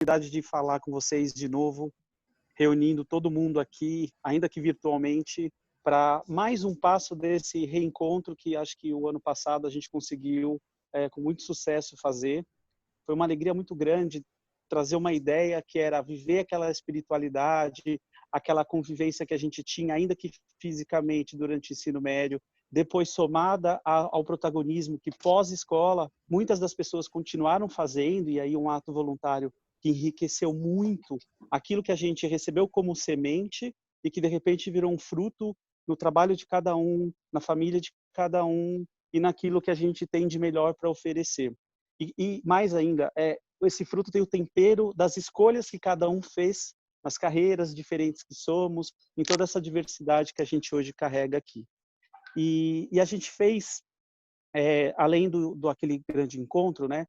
oportunidade de falar com vocês de novo, reunindo todo mundo aqui, ainda que virtualmente, para mais um passo desse reencontro que acho que o ano passado a gente conseguiu, com muito sucesso, fazer. Foi uma alegria muito grande trazer uma ideia que era viver aquela espiritualidade, aquela convivência que a gente tinha, ainda que fisicamente, durante o ensino médio, depois somada ao protagonismo que pós-escola, muitas das pessoas continuaram fazendo, e aí um ato voluntário que enriqueceu muito aquilo que a gente recebeu como semente e que de repente virou um fruto no trabalho de cada um, na família de cada um e naquilo que a gente tem de melhor para oferecer. E mais ainda, esse fruto tem o tempero das escolhas que cada um fez nas carreiras diferentes que somos, em toda essa diversidade que a gente hoje carrega aqui. E a gente fez, além do aquele grande encontro, né,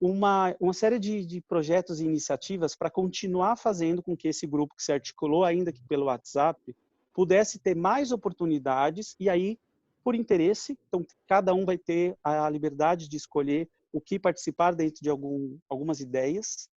uma série de projetos e iniciativas para continuar fazendo com que esse grupo que se articulou, ainda que pelo WhatsApp, pudesse ter mais oportunidades, e aí, por interesse, então cada um vai ter a liberdade de escolher o que participar dentro de algumas ideias,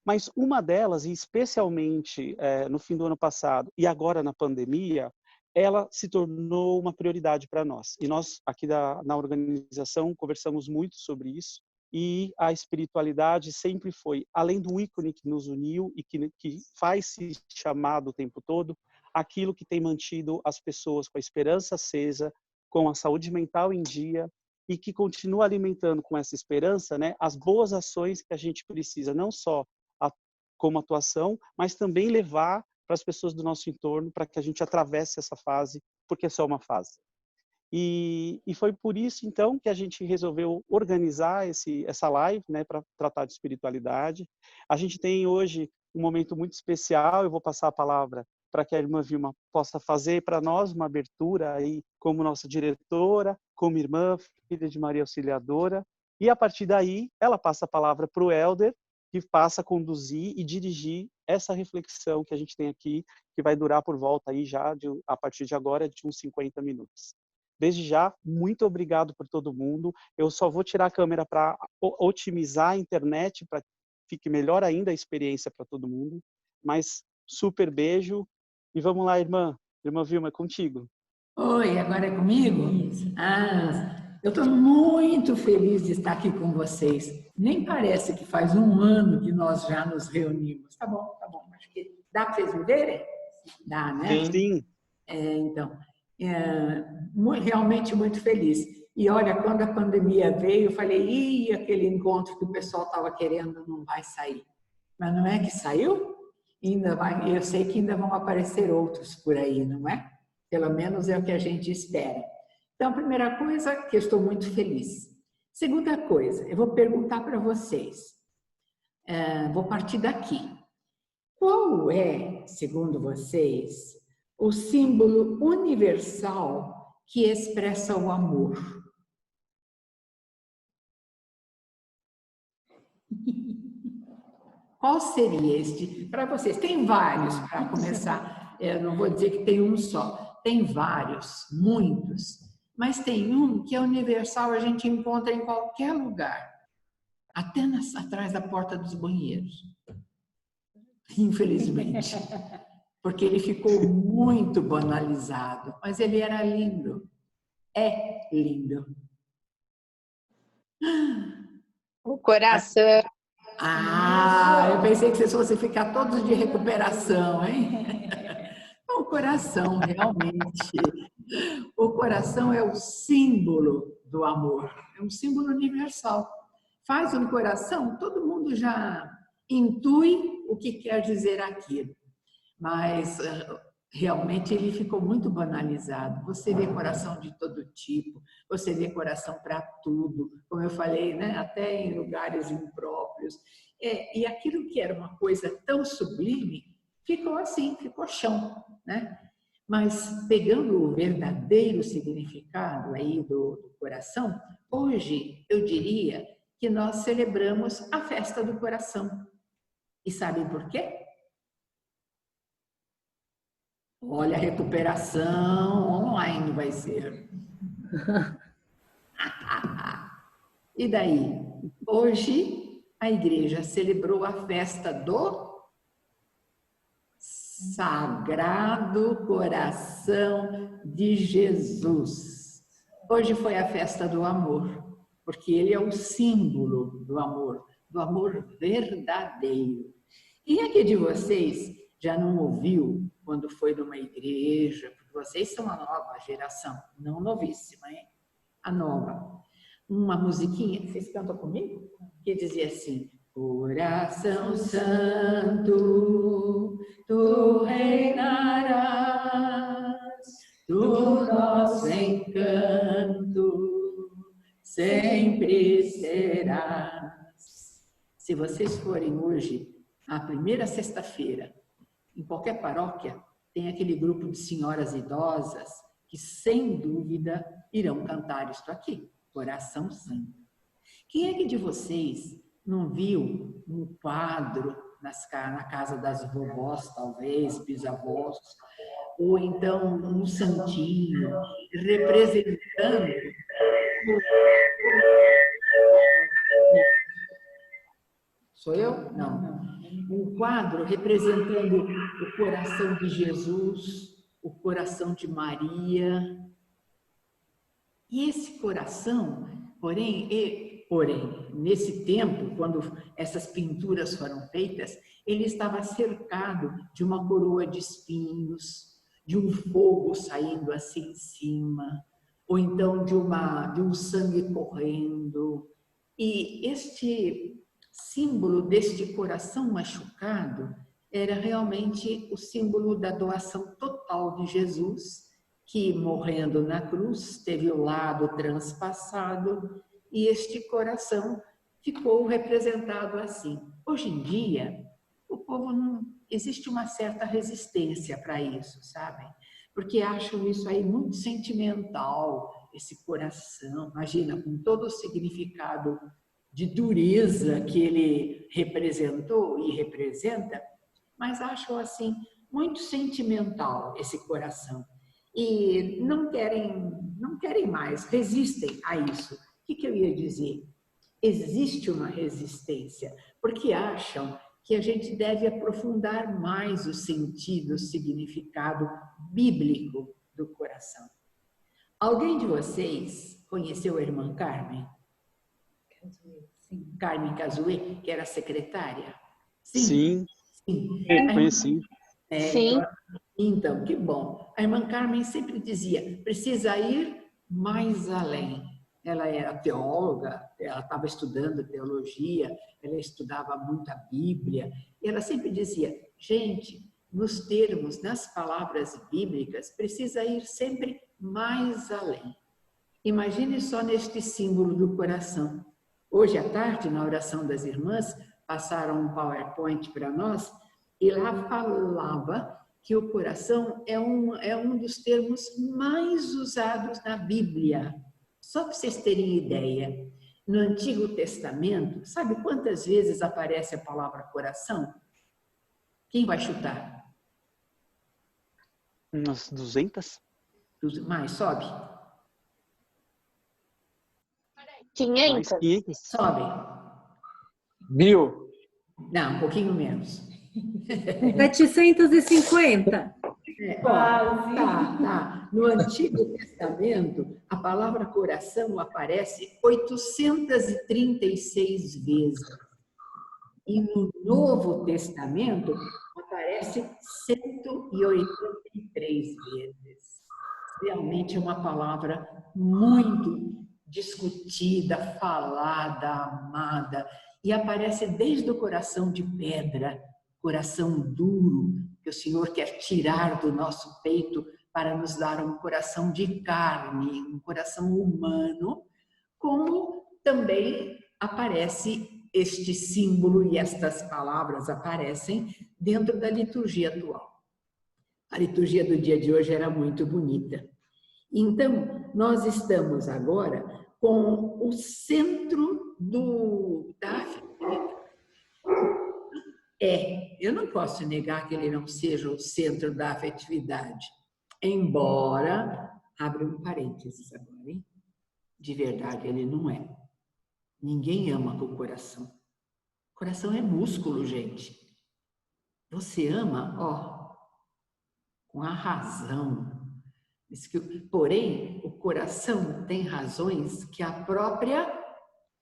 mas uma delas, e especialmente no fim do ano passado e agora na pandemia, ela se tornou uma prioridade para nós. E nós, aqui na organização, conversamos muito sobre isso, e a espiritualidade sempre foi, além do ícone que nos uniu e que faz se chamar o tempo todo, aquilo que tem mantido as pessoas com a esperança acesa, com a saúde mental em dia, e que continua alimentando com essa esperança, né, as boas ações que a gente precisa, não só como atuação, mas também levar para as pessoas do nosso entorno, para que a gente atravesse essa fase, porque é só uma fase. E foi por isso, então, que a gente resolveu organizar essa live, né, para tratar de espiritualidade. A gente tem hoje um momento muito especial, eu vou passar a palavra para que a irmã Vilma possa fazer para nós uma abertura aí, como nossa diretora, como irmã, filha de Maria Auxiliadora, e a partir daí ela passa a palavra para o Helder, que passa a conduzir e dirigir essa reflexão que a gente tem aqui, que vai durar por volta aí já, a partir de agora, de uns 50 minutos. Desde já, muito obrigado por todo mundo. Eu só vou tirar a câmera para otimizar a internet, para que fique melhor ainda a experiência para todo mundo. Mas super beijo. E vamos lá, irmã. Irmã Vilma, é contigo. Oi, agora é comigo? Eu estou muito feliz de estar aqui com vocês. Nem parece que faz um ano que nós já nos reunimos. Tá bom. Acho que dá para vocês me verem? Dá, né? Sim. Então, realmente muito feliz. E olha, quando a pandemia veio, eu falei, aquele encontro que o pessoal estava querendo não vai sair. Mas não é que saiu? Ainda vai, eu sei que ainda vão aparecer outros por aí, não é? Pelo menos é o que a gente espera. Então, primeira coisa, que eu estou muito feliz. Segunda coisa, eu vou perguntar para vocês. Vou partir daqui. Qual é, segundo vocês, o símbolo universal que expressa o amor? Qual seria este? Para vocês, tem vários para começar. Eu não vou dizer que tem um só. Tem vários, muitos. Mas tem um que é universal, a gente encontra em qualquer lugar. Até atrás da porta dos banheiros. Infelizmente. Porque ele ficou muito banalizado. Mas ele era lindo. É lindo. O coração. Eu pensei que vocês fossem ficar todos de recuperação, hein? O coração, realmente. O coração é o símbolo do amor. É um símbolo universal. Faz um coração, todo mundo já intui o que quer dizer aquilo. Mas realmente ele ficou muito banalizado. Você vê coração de todo tipo, você vê coração para tudo, como eu falei, né? Até em lugares impróprios. E aquilo que era uma coisa tão sublime, ficou assim, ficou chão, né? Mas pegando o verdadeiro significado aí do coração, hoje eu diria que nós celebramos a festa do coração. E sabem por quê? Olha, a recuperação online vai ser. E daí? Hoje a igreja celebrou a festa do Sagrado Coração de Jesus. Hoje foi a festa do amor, porque ele é o símbolo do amor verdadeiro. Quem aqui de vocês já não ouviu quando foi numa igreja? Porque vocês são a nova geração, não novíssima, hein? A nova. Uma musiquinha, vocês cantam comigo? Que dizia assim: Coração Santo, tu reinarás, do nosso encanto sempre serás. Se vocês forem hoje, a primeira sexta-feira, em qualquer paróquia, tem aquele grupo de senhoras idosas que, sem dúvida, irão cantar isto aqui, Coração Santo. Quem é que de vocês não viu um quadro na casa das vovós, talvez, bisavós, ou então um santinho representando Sou eu? Não. Um quadro representando o coração de Jesus, o coração de Maria. E esse coração, porém, nesse tempo, quando essas pinturas foram feitas, ele estava cercado de uma coroa de espinhos, de um fogo saindo assim em cima, ou então de um sangue correndo. E este símbolo deste coração machucado era realmente o símbolo da doação total de Jesus, que, morrendo na cruz, teve o lado transpassado, e este coração ficou representado assim. Hoje em dia, o povo não... Existe uma certa resistência para isso, sabem? Porque acham isso aí muito sentimental, esse coração. Imagina, com todo o significado de dureza que ele representou e representa, mas acham assim muito sentimental esse coração. E não querem mais, resistem a isso. O que eu ia dizer? Existe uma resistência, porque acham que a gente deve aprofundar mais o sentido, o significado bíblico do coração. Alguém de vocês conheceu a irmã Carmen? Sim. Carmen Cazuê, que era secretária? Sim. Conheci. Sim. Então, que bom. A irmã Carmen sempre dizia, precisa ir mais além. Ela era teóloga, ela estava estudando teologia, ela estudava muito a Bíblia, e ela sempre dizia, gente, nos termos, nas palavras bíblicas, precisa ir sempre mais além. Imagine só neste símbolo do coração. Hoje à tarde, na oração das irmãs, passaram um PowerPoint para nós, e lá falava que o coração é um dos termos mais usados na Bíblia. Só para vocês terem ideia, no Antigo Testamento, sabe quantas vezes aparece a palavra coração? Quem vai chutar? Umas 200? Mais, sobe. 500? 500? Sobe. 1000? Não, um pouquinho menos. 750. Quase. Tá. No Antigo Testamento, a palavra coração aparece 836 vezes. E no Novo Testamento, aparece 183 vezes. Realmente é uma palavra muito discutida, falada, amada, e aparece desde o coração de pedra, coração duro, que o Senhor quer tirar do nosso peito para nos dar um coração de carne, um coração humano, como também aparece este símbolo e estas palavras aparecem dentro da liturgia atual. A liturgia do dia de hoje era muito bonita. Então, nós estamos agora com o centro da eu não posso negar que ele não seja o centro da afetividade, embora, abre um parênteses agora, hein? De verdade ele não é. Ninguém ama com o coração. Coração é músculo, gente. Você ama, ó, com a razão. Porém, o coração tem razões que a própria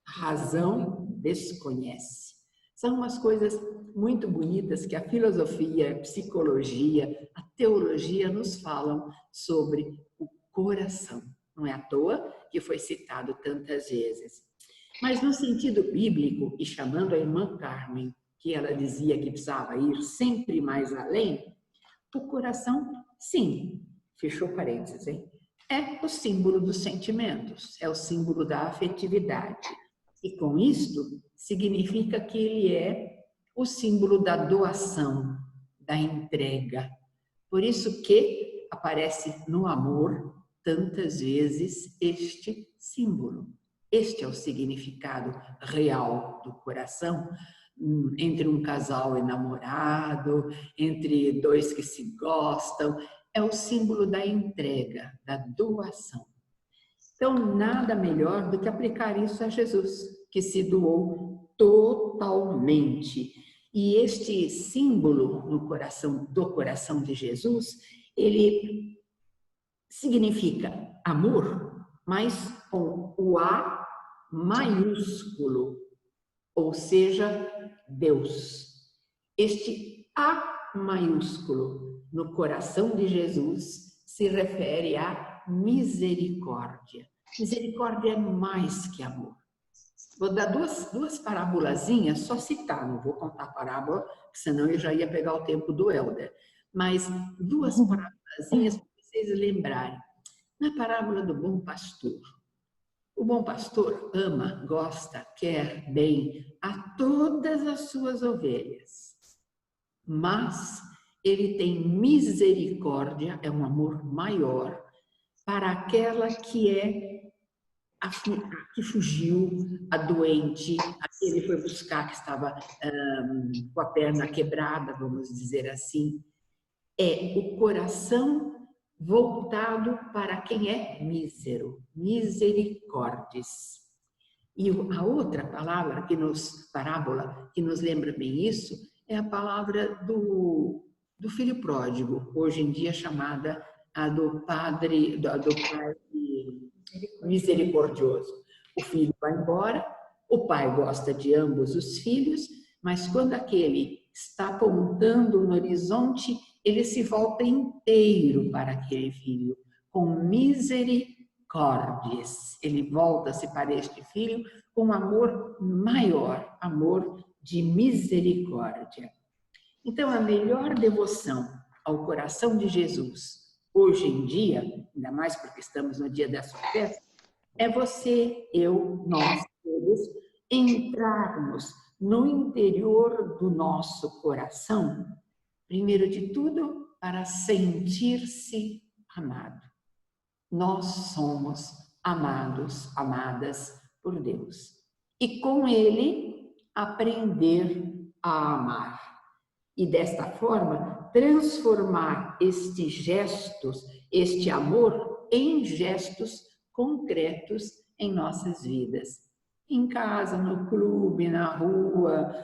razão desconhece. São umas coisas muito bonitas que a filosofia, a psicologia, a teologia nos falam sobre o coração. Não é à toa que foi citado tantas vezes. Mas no sentido bíblico, e chamando a irmã Carmen, que ela dizia que precisava ir sempre mais além, o coração, sim, fechou parênteses, hein? É o símbolo dos sentimentos, é o símbolo da afetividade. E com isto, significa que ele é o símbolo da doação, da entrega. Por isso que aparece no amor, tantas vezes, este símbolo. Este é o significado real do coração, entre um casal enamorado, entre dois que se gostam. É o símbolo da entrega, da doação. Então, nada melhor do que aplicar isso a Jesus, que se doou totalmente. E este símbolo no coração, do coração de Jesus, ele significa amor, mas com o A maiúsculo, ou seja, Deus. Este A maiúsculo no coração de Jesus se refere à misericórdia. Misericórdia é mais que amor. Vou dar duas parabolazinhas, só citar, não vou contar a parábola, senão eu já ia pegar o tempo do Helder. Mas duas parabolazinhas para vocês lembrarem. Na parábola do bom pastor, o bom pastor ama, gosta, quer bem a todas as suas ovelhas, mas ele tem misericórdia, é um amor maior, para aquela que é a que fugiu, a doente, a que ele foi buscar, que estava com a perna quebrada, vamos dizer assim. É o coração voltado para quem é mísero, misericórdias. E a outra palavra parábola que nos lembra bem isso é a palavra do filho pródigo, hoje em dia chamada a do pai misericordioso. O filho vai embora, o pai gosta de ambos os filhos, mas quando aquele está apontando no horizonte, ele se volta inteiro para aquele filho, com misericórdias. Ele volta-se para este filho com amor maior, amor de misericórdia. Então, a melhor devoção ao coração de Jesus, hoje em dia, ainda mais porque estamos no dia da sua festa, é você, eu, nós todos, entrarmos no interior do nosso coração, primeiro de tudo, para sentir-se amado. Nós somos amados, amadas por Deus. E com Ele, aprender a amar. E desta forma, transformar estes gestos, este amor, em gestos concretos em nossas vidas. Em casa, no clube, na rua,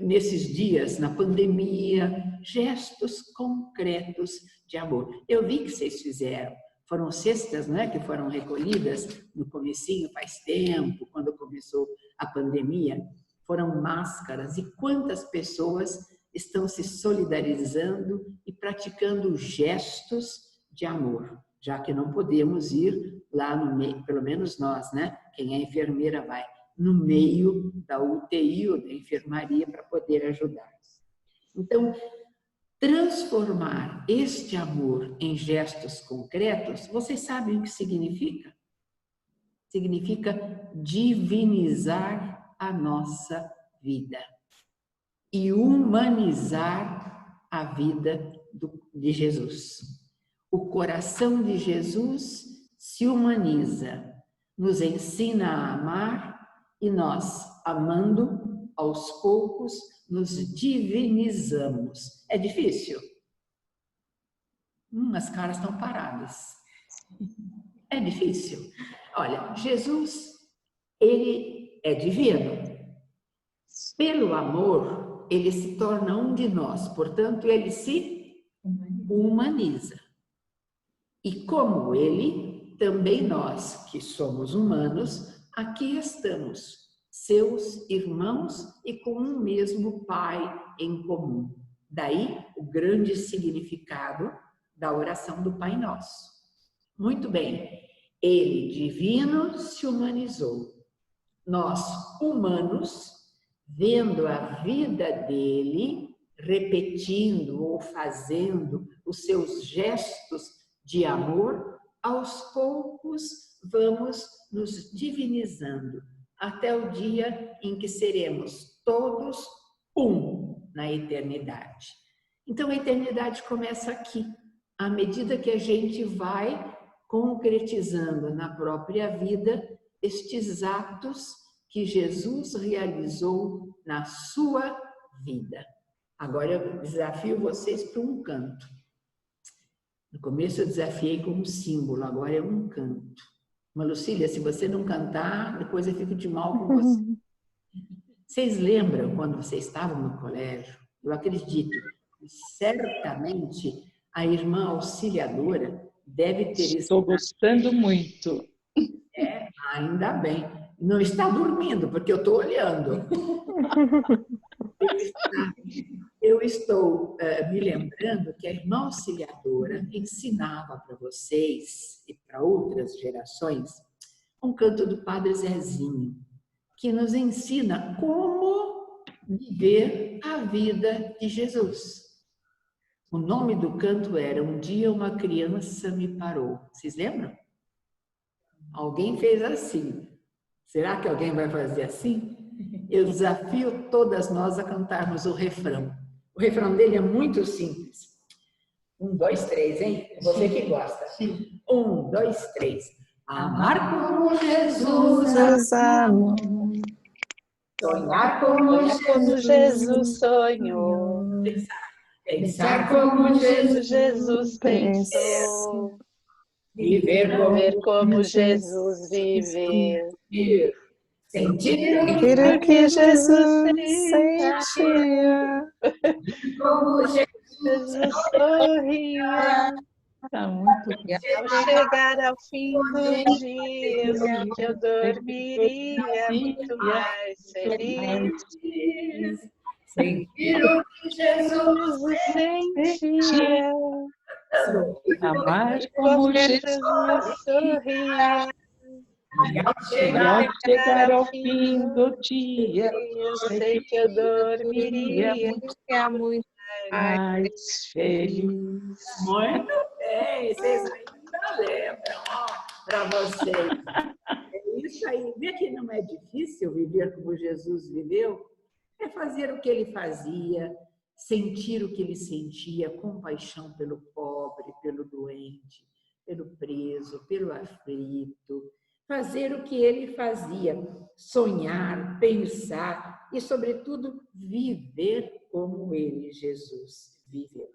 nesses dias, na pandemia, gestos concretos de amor. Eu vi que vocês fizeram. Foram cestas, né, que foram recolhidas no comecinho, faz tempo, quando começou a pandemia. Foram máscaras. E quantas pessoas estão se solidarizando e praticando gestos de amor, já que não podemos ir lá no meio, pelo menos nós, né? Quem é enfermeira vai no meio da UTI ou da enfermaria para poder ajudar. Então, transformar este amor em gestos concretos, vocês sabem o que significa? Significa divinizar a nossa vida e humanizar a vida de Jesus. O coração de Jesus se humaniza, nos ensina a amar e nós, amando, aos poucos, nos divinizamos. É difícil? As caras estão paradas. É difícil. Olha, Jesus, ele é divino. Pelo amor, ele se torna um de nós, portanto, ele se humaniza. E como ele, também nós, que somos humanos, aqui estamos, seus irmãos e com um mesmo Pai em comum. Daí o grande significado da oração do Pai Nosso. Muito bem, ele, divino, se humanizou. Nós, humanos, vendo a vida dele, repetindo ou fazendo os seus gestos de amor, aos poucos vamos nos divinizando, até o dia em que seremos todos um na eternidade. Então a eternidade começa aqui, à medida que a gente vai concretizando na própria vida estes atos que Jesus realizou na sua vida. Agora eu desafio vocês para um canto. No começo eu desafiei com um símbolo, agora é um canto. Mas, Lucília, se você não cantar, depois eu fico de mal com você. Vocês lembram quando vocês estavam no colégio? Eu acredito que certamente a irmã auxiliadora deve ter... Estou gostando muito. Ainda bem. Não está dormindo, porque eu estou olhando. Eu estou me lembrando que a irmã auxiliadora ensinava para vocês e para outras gerações um canto do Padre Zezinho, que nos ensina como viver a vida de Jesus. O nome do canto era Um Dia Uma Criança Me Parou. Vocês lembram? Alguém fez assim. Será que alguém vai fazer assim? Eu desafio todas nós a cantarmos o refrão. O refrão dele é muito simples. 1, 2, 3, hein? Você que gosta. 1, 2, 3. Amar como Jesus amou. Sonhar como Jesus sonhou. Pensar como Jesus pensou. Viver Como Jesus viveu. Sentir O que Jesus sentia. como Jesus sorria. Tá muito legal. Ao chegar ao fim do dia, que eu dormiria muito mais feliz. sentir o que Jesus sentia. Amar como Jesus sorria. e ao e ao chegar ao fim do dia, Eu sei que eu dormiria muito mais feliz. Muito bem, vocês ainda lembram, para vocês. É isso aí. Vê que não é difícil viver como Jesus viveu? É fazer o que ele fazia, sentir o que ele sentia, compaixão pelo pobre, pelo doente, pelo preso, pelo aflito. Fazer o que ele fazia, sonhar, pensar e, sobretudo, viver como ele, Jesus, viveu.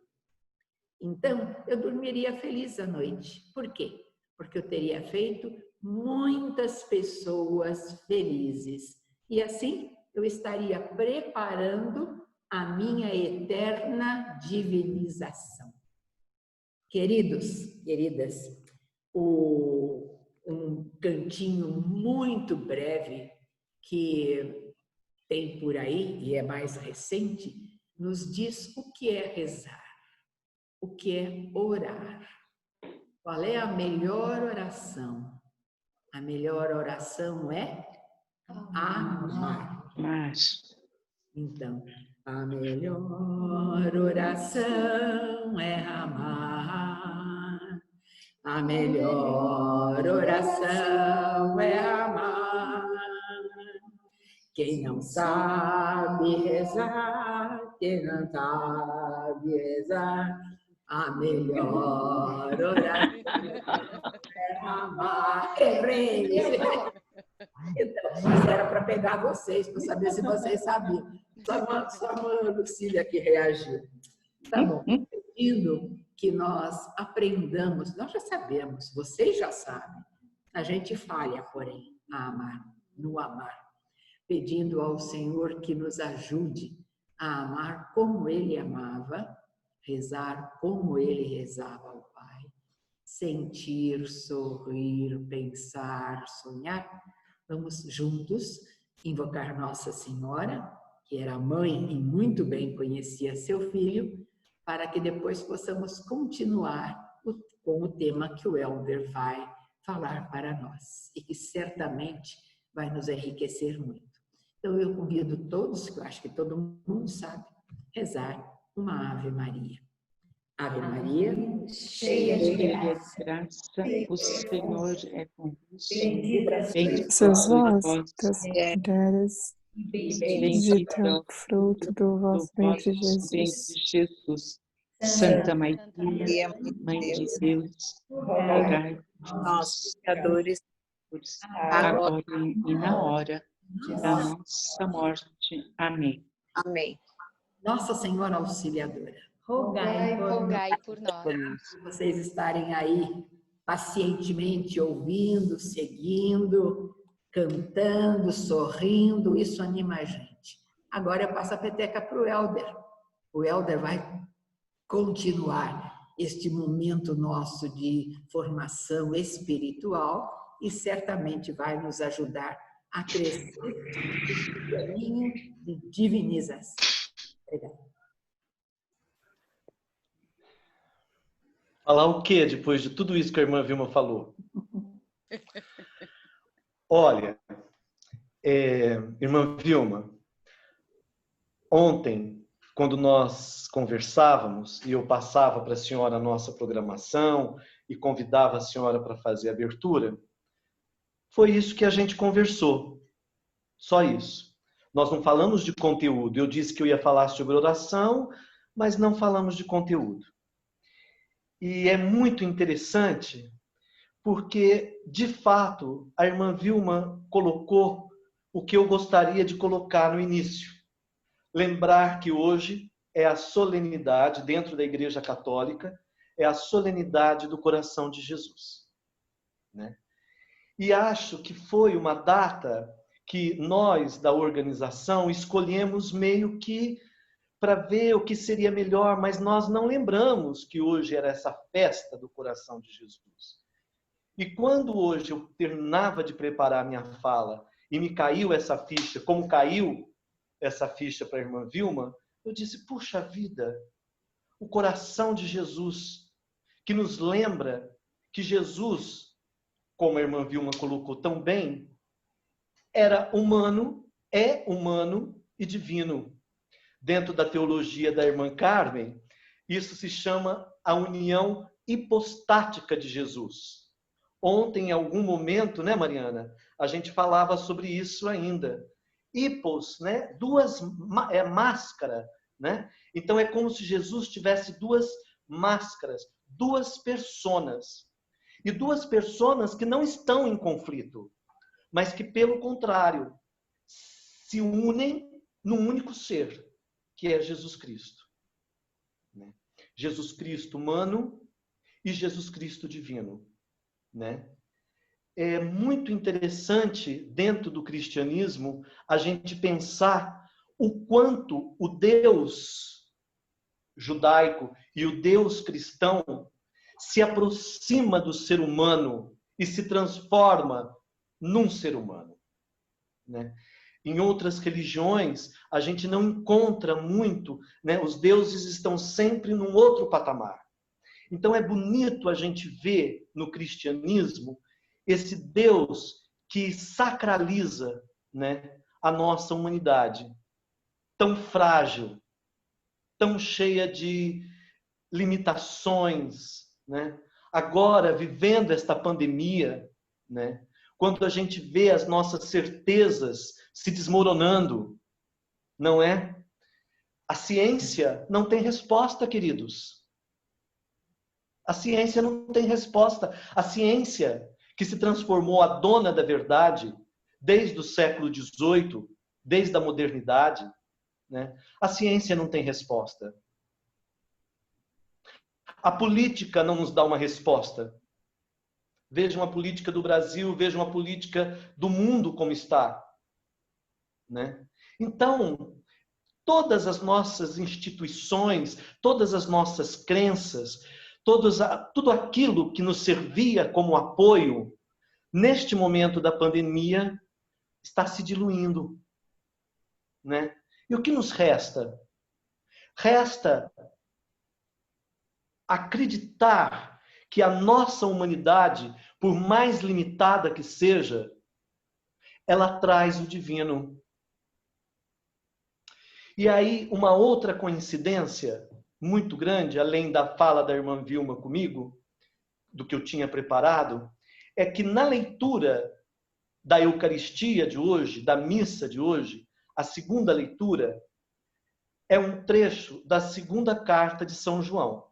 Então, eu dormiria feliz à noite. Por quê? Porque eu teria feito muitas pessoas felizes. E assim, eu estaria preparando a minha eterna divinização. Queridos, queridas, um cantinho muito breve que tem por aí, e é mais recente, nos diz o que é rezar, o que é orar. Qual é a melhor oração? A melhor oração é amar. Mas Então, a melhor oração é amar. A melhor oração é amar. Quem não sabe rezar, quem não sabe rezar, a melhor oração é amar. Errei! Então, mas era para pegar vocês, para saber se vocês sabiam. Só a Lucília que reagiu. Tá bom. Pedindo que nós aprendamos, nós já sabemos, vocês já sabem, a gente falha, porém, a amar, no amar. pedindo ao Senhor que nos ajude a amar como Ele amava, rezar como Ele rezava ao Pai, sentir, sorrir, pensar, sonhar. Vamos juntos invocar Nossa Senhora, que era mãe e muito bem conhecia seu filho, para que depois possamos continuar com o tema que o Helder vai falar para nós e que certamente vai nos enriquecer muito. Então eu convido todos, que eu acho que todo mundo sabe, rezar uma Ave Maria. Ave Maria, cheia de graça, O Senhor é convosco. bendita Sois vós vós, das mulheres, e bendito é o fruto do vosso ventre, Jesus. Jesus. Santa Maria, Mãe de Deus, rogai por nós, pecadores, agora e na hora da nossa morte. Amém. Amém. Nossa Senhora Auxiliadora, Rogai por nós. vocês estarem aí pacientemente ouvindo, seguindo, cantando, sorrindo, isso anima a gente. Agora eu passo a peteca para o Helder. O Helder vai continuar este momento nosso de formação espiritual e certamente vai nos ajudar a crescer no caminho de divinização. Obrigada. Falar o quê depois de tudo isso que a irmã Vilma falou? Olha, irmã Vilma, ontem, quando nós conversávamos e eu passava para a senhora a nossa programação e convidava a senhora para fazer a abertura, foi isso que a gente conversou. Só isso. Nós não falamos de conteúdo. Eu disse que eu ia falar sobre oração, mas não falamos de conteúdo. E é muito interessante porque, de fato, a irmã Vilma colocou o que eu gostaria de colocar no início. Lembrar que hoje é a solenidade, dentro da Igreja Católica, é a solenidade do coração de Jesus. Né? E acho que foi uma data que nós, da organização, escolhemos meio que para ver o que seria melhor, mas nós não lembramos que hoje era essa festa do coração de Jesus. E quando hoje eu terminava de preparar minha fala e me caiu essa ficha, como caiu essa ficha para a irmã Vilma, eu disse, puxa vida, o coração de Jesus, que nos lembra que Jesus, como a irmã Vilma colocou tão bem, era humano, é humano e divino. Dentro da teologia da irmã Carmen, isso se chama a união hipostática de Jesus. Ontem, em algum momento, né, Mariana, a gente falava sobre isso ainda. Hipos, né? Duas máscara, né? Então é como se Jesus tivesse duas máscaras, duas personas. E duas personas que não estão em conflito, mas que, pelo contrário, se unem num único ser, que é Jesus Cristo. Né? Jesus Cristo humano e Jesus Cristo divino. Né? É muito interessante, dentro do cristianismo, a gente pensar o quanto o Deus judaico e o Deus cristão se aproxima do ser humano e se transforma num ser humano. Né? Em outras religiões, a gente não encontra muito, né? Os deuses estão sempre num outro patamar. Então é bonito a gente ver no cristianismo esse Deus que sacraliza, né, a nossa humanidade, tão frágil, tão cheia de limitações, né? Agora, vivendo esta pandemia, né, quando a gente vê as nossas certezas se desmoronando, não é? A ciência não tem resposta, queridos. A ciência não tem resposta. A ciência, que se transformou a dona da verdade desde o século XVIII, desde a modernidade, né? A ciência não tem resposta. A política não nos dá uma resposta. Vejam a política do Brasil, vejam a política do mundo como está. né? Então, todas as nossas instituições, todas as nossas crenças, tudo aquilo que nos servia como apoio, neste momento da pandemia, está se diluindo, né? E o que nos resta? Resta acreditar que a nossa humanidade, por mais limitada que seja, ela traz o divino. E aí, uma outra coincidência muito grande, além da fala da irmã Vilma comigo, do que eu tinha preparado, é que na leitura da Eucaristia de hoje, da missa de hoje, a segunda leitura, é um trecho da segunda carta de São João.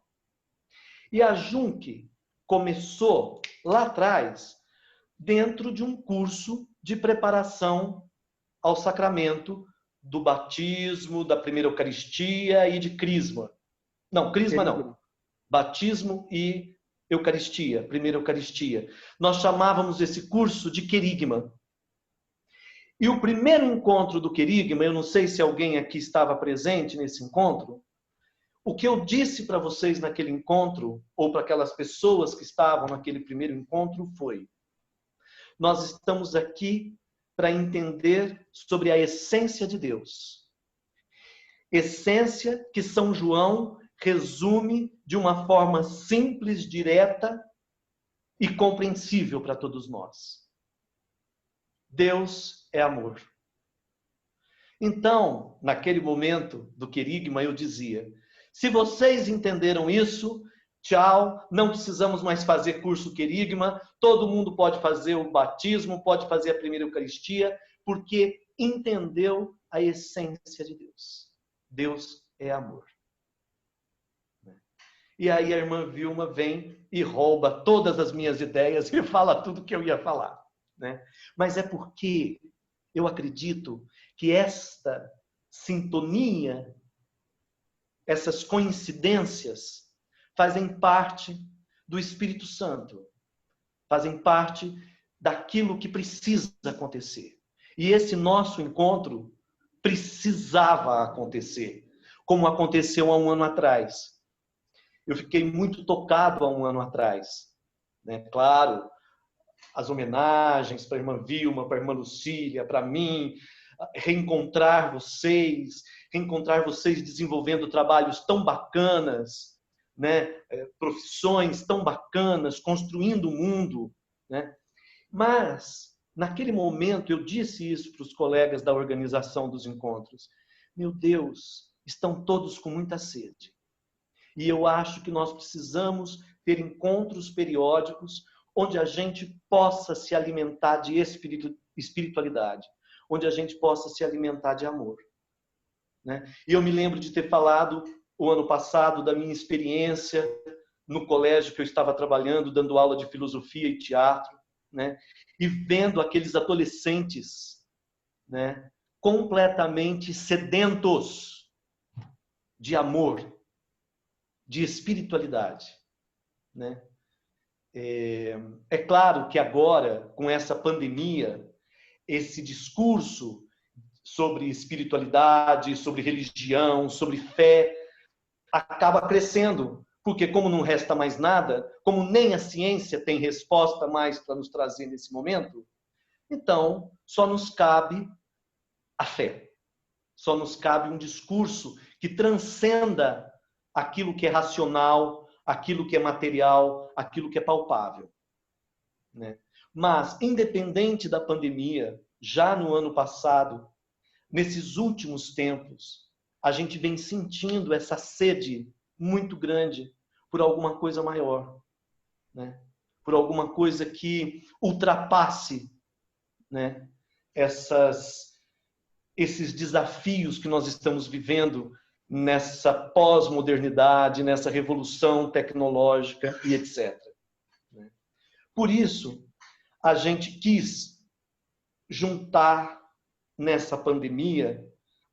E a Junque começou lá atrás, dentro de um curso de preparação ao sacramento do batismo, da primeira Eucaristia e de crisma. Não, crisma não. Batismo e Eucaristia, primeira Eucaristia. Nós chamávamos esse curso de querigma. E o primeiro encontro do querigma, eu não sei se alguém aqui estava presente nesse encontro, o que eu disse para vocês naquele encontro, ou para aquelas pessoas que estavam naquele primeiro encontro, foi: nós estamos aqui para entender sobre a essência de Deus. Essência que São João resume de uma forma simples, direta e compreensível para todos nós. Deus é amor. Então, naquele momento do querigma, eu dizia: se vocês entenderam isso, tchau, não precisamos mais fazer curso querigma, todo mundo pode fazer o batismo, pode fazer a primeira Eucaristia, porque entendeu a essência de Deus. Deus é amor. E aí a irmã Vilma vem e rouba todas as minhas ideias e fala tudo que eu ia falar, né? Mas é porque eu acredito que esta sintonia, essas coincidências, fazem parte do Espírito Santo, fazem parte daquilo que precisa acontecer. E esse nosso encontro precisava acontecer, como aconteceu há um ano atrás. Eu fiquei muito tocado há um ano atrás, né? Claro, as homenagens para a irmã Vilma, para a irmã Lucília, para mim, reencontrar vocês desenvolvendo trabalhos tão bacanas, né? Profissões tão bacanas, construindo o mundo, né? Mas, naquele momento, eu disse isso para os colegas da organização dos encontros: meu Deus, estão todos com muita sede. E eu acho que nós precisamos ter encontros periódicos onde a gente possa se alimentar de espiritualidade, onde a gente possa se alimentar de amor, né? E eu me lembro de ter falado o ano passado da minha experiência no colégio que eu estava trabalhando, dando aula de filosofia e teatro, né? E vendo aqueles adolescentes, né, completamente sedentos de amor, de espiritualidade, né? É claro que agora, com essa pandemia, esse discurso sobre espiritualidade, sobre religião, sobre fé, acaba crescendo, porque como não resta mais nada, como nem a ciência tem resposta mais para nos trazer nesse momento, então só nos cabe a fé, só nos cabe um discurso que transcenda aquilo que é racional, aquilo que é material, aquilo que é palpável, né? Mas, independente da pandemia, já no ano passado, nesses últimos tempos, a gente vem sentindo essa sede muito grande por alguma coisa maior, né? Por alguma coisa que ultrapasse, né, esses desafios que nós estamos vivendo nessa pós-modernidade, nessa revolução tecnológica e etc. Por isso, a gente quis juntar nessa pandemia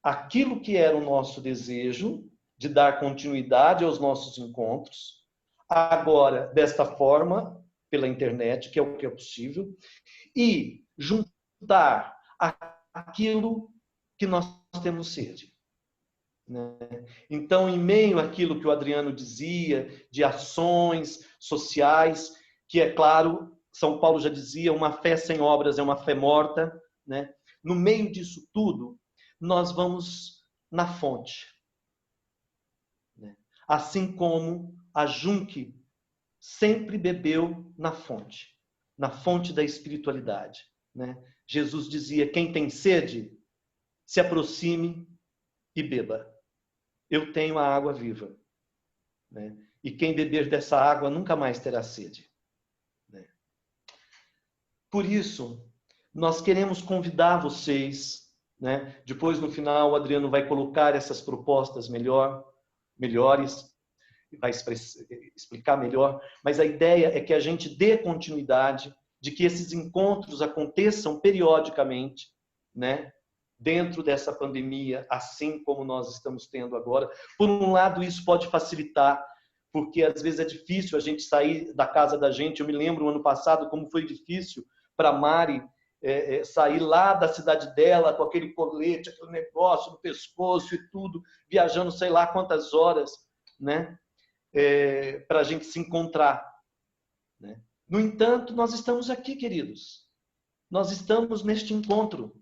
aquilo que era o nosso desejo de dar continuidade aos nossos encontros, agora desta forma, pela internet, que é o que é possível, e juntar aquilo que nós temos sede. Né? Então, em meio àquilo que o Adriano dizia, de ações sociais, que é claro, São Paulo já dizia, uma fé sem obras é uma fé morta, né? No meio disso tudo, nós vamos na fonte. Né? Assim como a Junque sempre bebeu na fonte da espiritualidade. Né? Jesus dizia, quem tem sede, se aproxime e beba. Eu tenho a água viva. Né? E quem beber dessa água nunca mais terá sede. Né? Por isso, nós queremos convidar vocês, né? Depois no final o Adriano vai colocar essas propostas melhores, vai explicar melhor, mas a ideia é que a gente dê continuidade, de que esses encontros aconteçam periodicamente, né? Dentro dessa pandemia, assim como nós estamos tendo agora. Por um lado, isso pode facilitar, porque às vezes é difícil a gente sair da casa da gente. Eu me lembro, no ano passado, como foi difícil para a Mari sair lá da cidade dela com aquele colete, aquele negócio no pescoço e tudo, viajando sei lá quantas horas, né? Para a gente se encontrar. Né? No entanto, nós estamos aqui, queridos. Nós estamos neste encontro.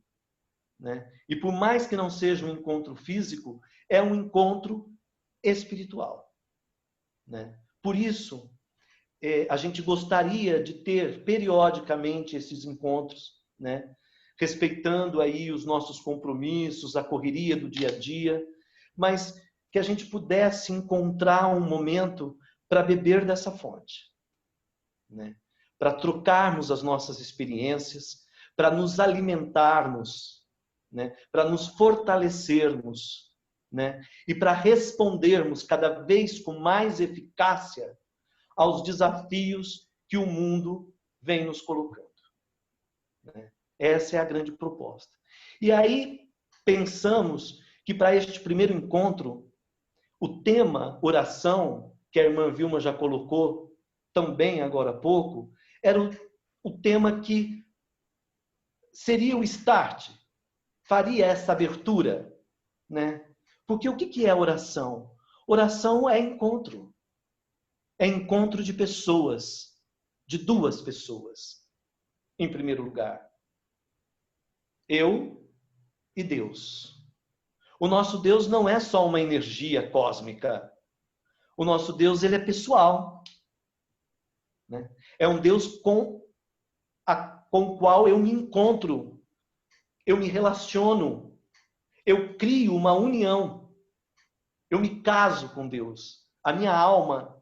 Né? E por mais que não seja um encontro físico, é um encontro espiritual. Né? Por isso, a gente gostaria de ter periodicamente esses encontros, né? Respeitando aí os nossos compromissos, a correria do dia a dia, mas que a gente pudesse encontrar um momento para beber dessa fonte, né? Para trocarmos as nossas experiências, para nos alimentarmos, né? Para nos fortalecermos, né? E para respondermos cada vez com mais eficácia aos desafios que o mundo vem nos colocando. Né? Essa é a grande proposta. E aí pensamos que para este primeiro encontro, o tema oração, que a irmã Vilma já colocou tão bem agora há pouco, era o tema que seria o start, faria essa abertura. Né? Porque o que é oração? Oração é encontro. É encontro de pessoas, de duas pessoas, em primeiro lugar. Eu e Deus. O nosso Deus não é só uma energia cósmica. O nosso Deus, ele é pessoal. Né? É um Deus com o qual eu me encontro, eu me relaciono, eu crio uma união, eu me caso com Deus. A minha alma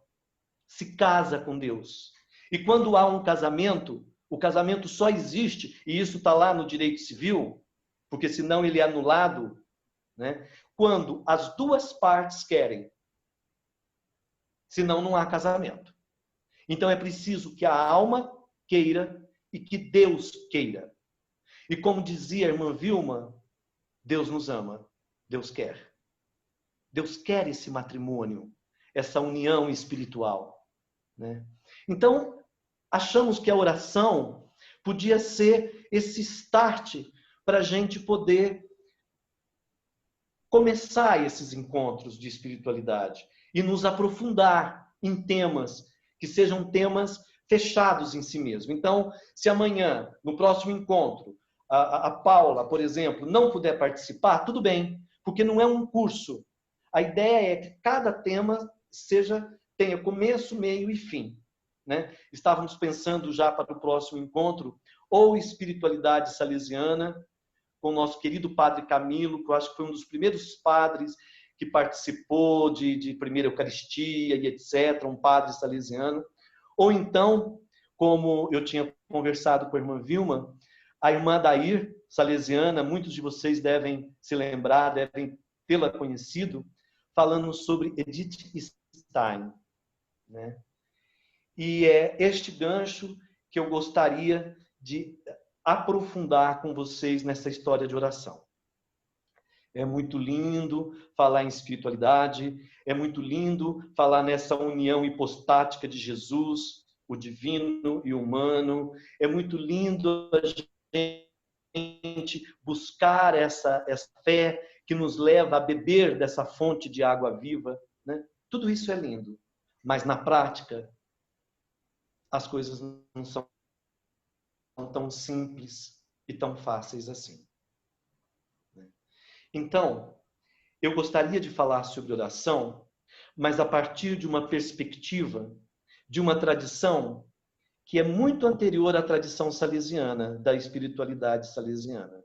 se casa com Deus. E quando há um casamento, o casamento só existe, e isso está lá no direito civil, porque senão ele é anulado, né? Quando as duas partes querem. Senão não há casamento. Então é preciso que a alma queira e que Deus queira. E como dizia a irmã Vilma, Deus nos ama, Deus quer. Deus quer esse matrimônio, essa união espiritual. Né? Então, achamos que a oração podia ser esse start para a gente poder começar esses encontros de espiritualidade e nos aprofundar em temas que sejam temas fechados em si mesmo. Então, se amanhã, no próximo encontro, a Paula, por exemplo, não puder participar, tudo bem, porque não é um curso. A ideia é que cada tema tenha começo, meio e fim. Né? Estávamos pensando já para o próximo encontro, ou espiritualidade salesiana, com o nosso querido padre Camilo, que eu acho que foi um dos primeiros padres que participou de primeira Eucaristia e etc., um padre salesiano. Ou então, como eu tinha conversado com a irmã Vilma, a irmã Dair, salesiana, muitos de vocês devem se lembrar, devem tê-la conhecido, falando sobre Edith Stein. Né? E é este gancho que eu gostaria de aprofundar com vocês nessa história de oração. É muito lindo falar em espiritualidade, é muito lindo falar nessa união hipostática de Jesus, o divino e o humano. É muito lindo a buscar essa fé que nos leva a beber dessa fonte de água viva, né? Tudo isso é lindo, mas na prática as coisas não são tão simples e tão fáceis assim. Então, eu gostaria de falar sobre oração, mas a partir de uma perspectiva, de uma tradição que é muito anterior à tradição salesiana, da espiritualidade salesiana.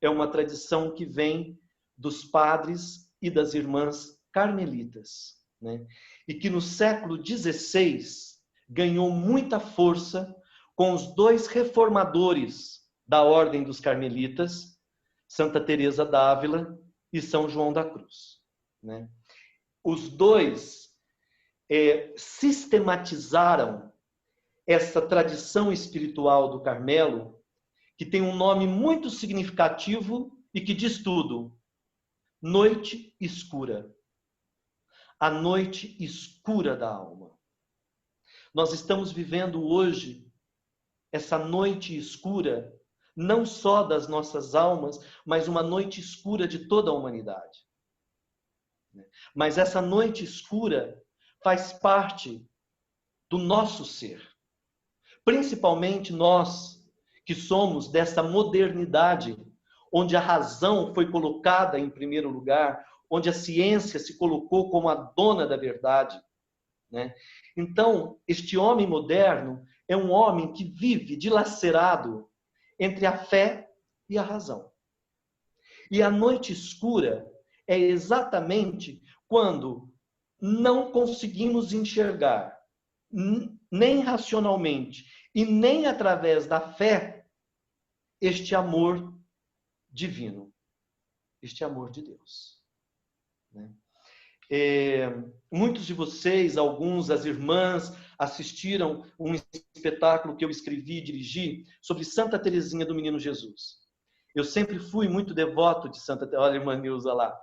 É uma tradição que vem dos padres e das irmãs carmelitas, né? E que no século XVI ganhou muita força com os dois reformadores da ordem dos carmelitas, Santa Teresa d'Ávila e São João da Cruz, né? Os dois sistematizaram essa tradição espiritual do Carmelo, que tem um nome muito significativo e que diz tudo: noite escura. A noite escura da alma. Nós estamos vivendo hoje essa noite escura, não só das nossas almas, mas uma noite escura de toda a humanidade. Mas essa noite escura faz parte do nosso ser. Principalmente nós que somos dessa modernidade, onde a razão foi colocada em primeiro lugar, onde a ciência se colocou como a dona da verdade, né? Então, este homem moderno é um homem que vive dilacerado entre a fé e a razão. E a noite escura é exatamente quando não conseguimos enxergar, nem racionalmente e nem através da fé, este amor divino, este amor de Deus, né? Muitos de vocês, alguns, as irmãs, assistiram um espetáculo que eu escrevi e dirigi sobre Santa Teresinha do Menino Jesus. Eu sempre fui muito devoto de Santa Teresinha. Olha a irmã Nilza lá.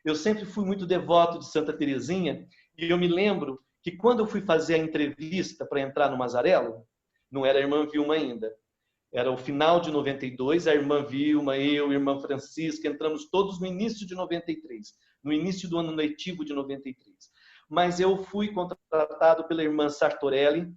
Eu sempre fui muito devoto de Santa Teresinha, e eu me lembro que quando eu fui fazer a entrevista para entrar no Mazarello, não era a irmã Vilma ainda, era o final de 92, a irmã Vilma, eu, a irmã Francisca, entramos todos no início de 93, no início do ano letivo de 93. Mas eu fui contratado pela irmã Sartorelli,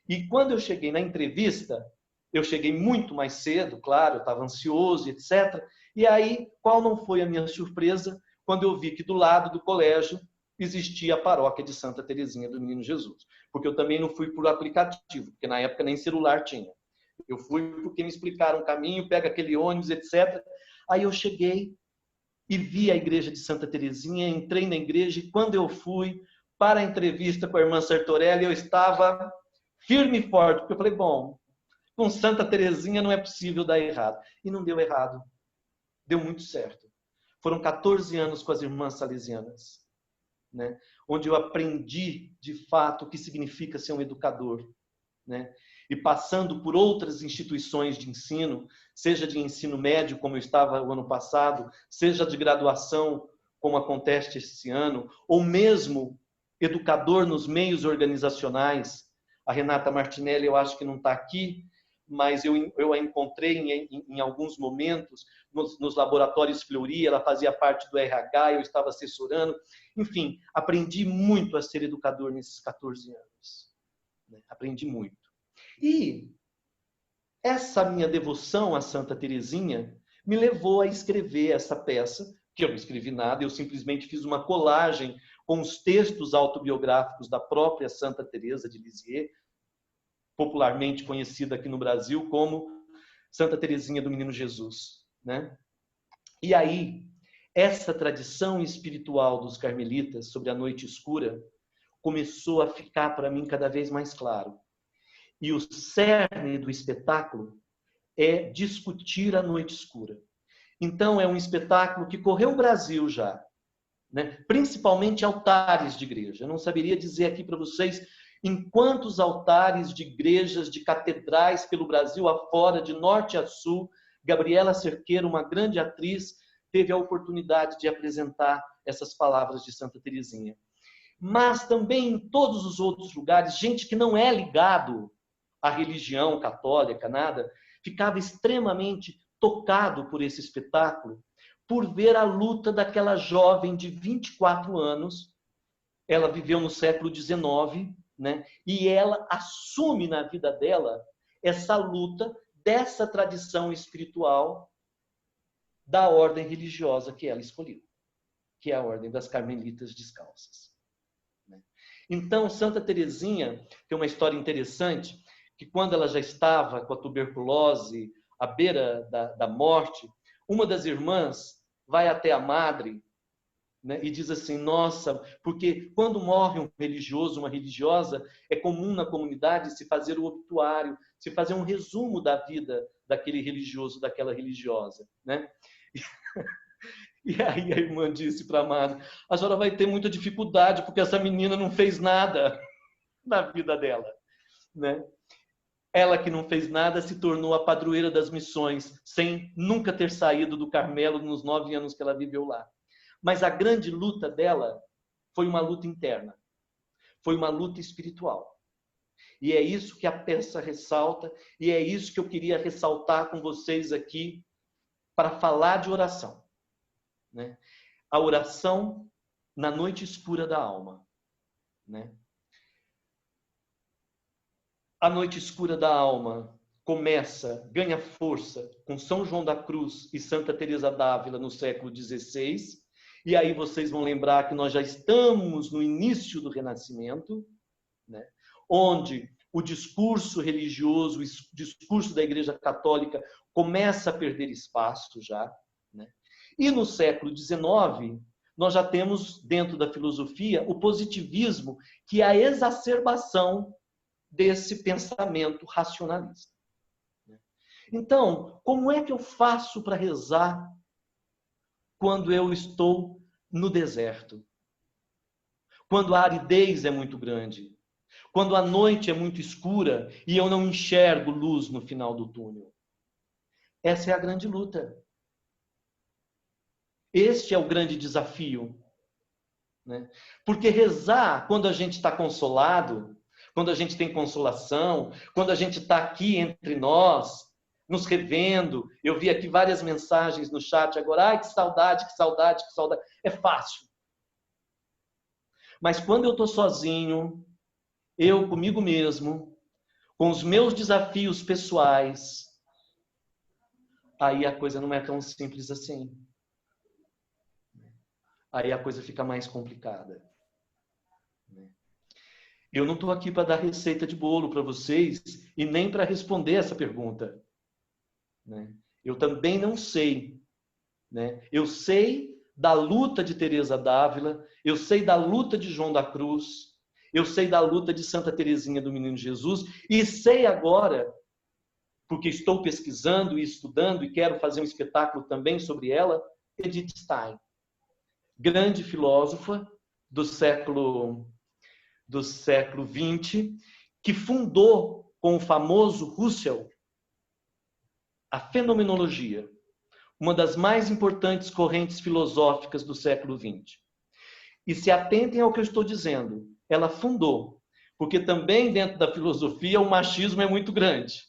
e quando eu cheguei na entrevista, eu cheguei muito mais cedo, claro, eu estava ansioso, etc. E aí, qual não foi a minha surpresa quando eu vi que do lado do colégio existia a paróquia de Santa Teresinha do Menino Jesus? Porque eu também não fui por aplicativo, porque na época nem celular tinha. Eu fui porque me explicaram o caminho, pega aquele ônibus, etc. Aí eu cheguei e vi a igreja de Santa Teresinha, entrei na igreja, e quando eu fui para a entrevista com a irmã Sartorelli, eu estava firme e forte, porque eu falei, bom, com Santa Teresinha não é possível dar errado. E não deu errado. Deu muito certo. Foram 14 anos com as irmãs salesianas, né? Onde eu aprendi, de fato, o que significa ser um educador, né? E passando por outras instituições de ensino, seja de ensino médio, como eu estava o ano passado, seja de graduação, como acontece esse ano, ou mesmo educador nos meios organizacionais. A Renata Martinelli, eu acho que não está aqui, mas eu a encontrei em alguns momentos nos laboratórios Fleury, ela fazia parte do RH, eu estava assessorando. Enfim, aprendi muito a ser educador nesses 14 anos. Aprendi muito. E essa minha devoção a Santa Teresinha me levou a escrever essa peça, que eu não escrevi nada, eu simplesmente fiz uma colagem com os textos autobiográficos da própria Santa Teresa de Lisieux, popularmente conhecida aqui no Brasil como Santa Teresinha do Menino Jesus, né? E aí, essa tradição espiritual dos carmelitas sobre a noite escura começou a ficar para mim cada vez mais claro. E o cerne do espetáculo é discutir a noite escura. Então, é um espetáculo que correu o Brasil já, né? Principalmente altares de igreja. Eu não saberia dizer aqui para vocês em quantos altares de igrejas, de catedrais pelo Brasil afora, de norte a sul, Gabriela Cerqueira, uma grande atriz, teve a oportunidade de apresentar essas palavras de Santa Teresinha. Mas também em todos os outros lugares, gente que não é ligado à religião católica, nada, ficava extremamente tocado por esse espetáculo, por ver a luta daquela jovem de 24 anos. Ela viveu no século XIX, né? E ela assume na vida dela essa luta dessa tradição espiritual da ordem religiosa que ela escolheu, que é a ordem das Carmelitas Descalças. Então, Santa Teresinha tem uma história interessante, que quando ela já estava com a tuberculose à beira da morte, uma das irmãs vai até a madre, né, e diz assim: nossa, porque quando morre um religioso, uma religiosa, é comum na comunidade se fazer o obituário, se fazer um resumo da vida daquele religioso, daquela religiosa, né? E aí a irmã disse para a madre: a senhora vai ter muita dificuldade, porque essa menina não fez nada na vida dela, né? Ela que não fez nada se tornou a padroeira das missões, sem nunca ter saído do Carmelo nos 9 anos que ela viveu lá. Mas a grande luta dela foi uma luta interna, foi uma luta espiritual. E é isso que a peça ressalta, e é isso que eu queria ressaltar com vocês aqui, para falar de oração, né? A oração na noite escura da alma, né? A noite escura da alma começa, ganha força com São João da Cruz e Santa Teresa d'Ávila no século XVI. E aí vocês vão lembrar que nós já estamos no início do Renascimento, né? Onde o discurso religioso, o discurso da Igreja Católica começa a perder espaço já, né? E no século XIX, nós já temos dentro da filosofia o positivismo, que é a exacerbação desse pensamento racionalista. Então, como é que eu faço para rezar quando eu estou no deserto? Quando a aridez é muito grande? Quando a noite é muito escura e eu não enxergo luz no final do túnel? Essa é a grande luta. Este é o grande desafio, né? Porque rezar, quando a gente está consolado, quando a gente tem consolação, quando a gente está aqui entre nós, nos revendo. Eu vi aqui várias mensagens no chat agora: ai, que saudade, que saudade, que saudade. É fácil. Mas quando eu estou sozinho, eu comigo mesmo, com os meus desafios pessoais, aí a coisa não é tão simples assim. Aí a coisa fica mais complicada. Eu não estou aqui para dar receita de bolo para vocês e nem para responder essa pergunta, né? Eu também não sei, né? Eu sei da luta de Teresa d'Ávila, eu sei da luta de João da Cruz, eu sei da luta de Santa Teresinha do Menino Jesus e sei agora, porque estou pesquisando e estudando e quero fazer um espetáculo também sobre ela, Edith Stein, grande filósofa do século XX, que fundou com o famoso Husserl a fenomenologia, uma das mais importantes correntes filosóficas do século XX. E se atentem ao que eu estou dizendo, ela fundou, porque também dentro da filosofia o machismo é muito grande.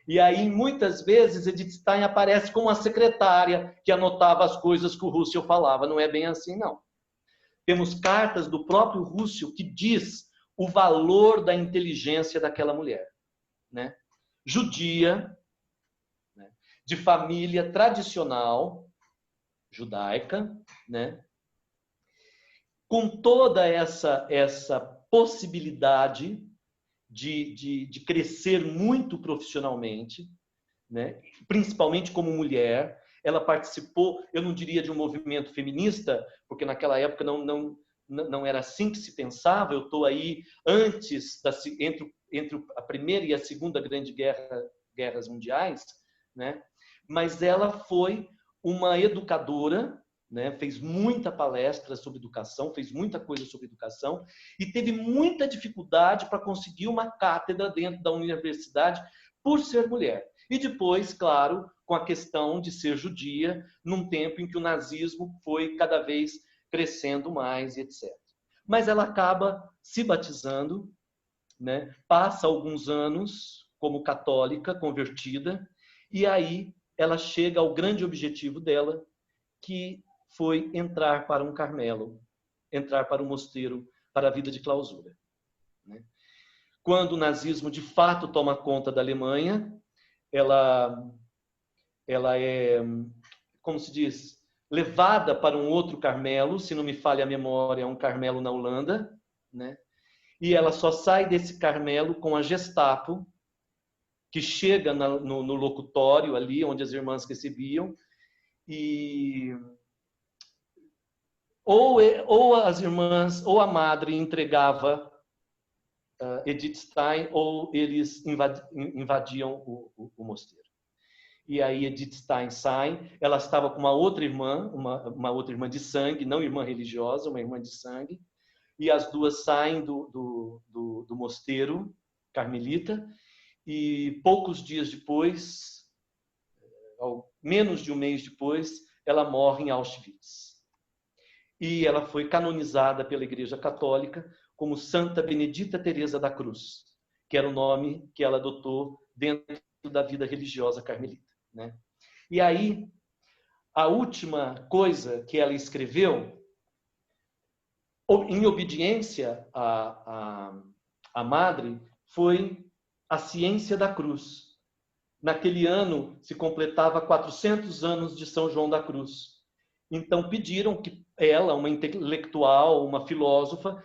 E aí, muitas vezes, Edith Stein aparece como a secretária que anotava as coisas que o Husserl falava. Não é bem assim, não. Temos cartas do próprio Husserl que diz o valor da inteligência daquela mulher, né? Judia, né? De família tradicional, judaica, né? Com toda essa possibilidade de crescer muito profissionalmente, né? Principalmente como mulher. Ela participou, eu não diria de um movimento feminista, porque naquela época não era assim que se pensava. Eu estou aí antes, entre a Primeira e a Segunda Grande Guerras Mundiais, né? Mas ela foi uma educadora, né? Fez muita palestra sobre educação, fez muita coisa sobre educação e teve muita dificuldade para conseguir uma cátedra dentro da universidade por ser mulher. E depois, claro, com a questão de ser judia, num tempo em que o nazismo foi cada vez crescendo mais, etc. Mas ela acaba se batizando, né? Passa alguns anos como católica, convertida, e aí ela chega ao grande objetivo dela, que foi entrar para um Carmelo, entrar para um mosteiro, para a vida de clausura. Quando o nazismo de fato toma conta da Alemanha, ela é, como se diz, levada para um outro Carmelo, se não me falha a memória, um Carmelo na Holanda, né? E ela só sai desse Carmelo com a Gestapo, que chega no locutório ali, onde as irmãs recebiam, e ou as irmãs, ou a madre entregava Edith Stein, ou eles invadiam o mosteiro. E aí Edith Stein sai, ela estava com uma outra irmã, uma outra irmã de sangue, não irmã religiosa, uma irmã de sangue, e as duas saem do mosteiro carmelita, e poucos dias depois, menos de um mês depois, ela morre em Auschwitz. E ela foi canonizada pela Igreja Católica como Santa Benedita Teresa da Cruz, que era o nome que ela adotou dentro da vida religiosa carmelita, né? E aí, a última coisa que ela escreveu, em obediência à madre, foi A Ciência da Cruz. Naquele ano se completava 400 anos de São João da Cruz. Então pediram que ela, uma intelectual, uma filósofa,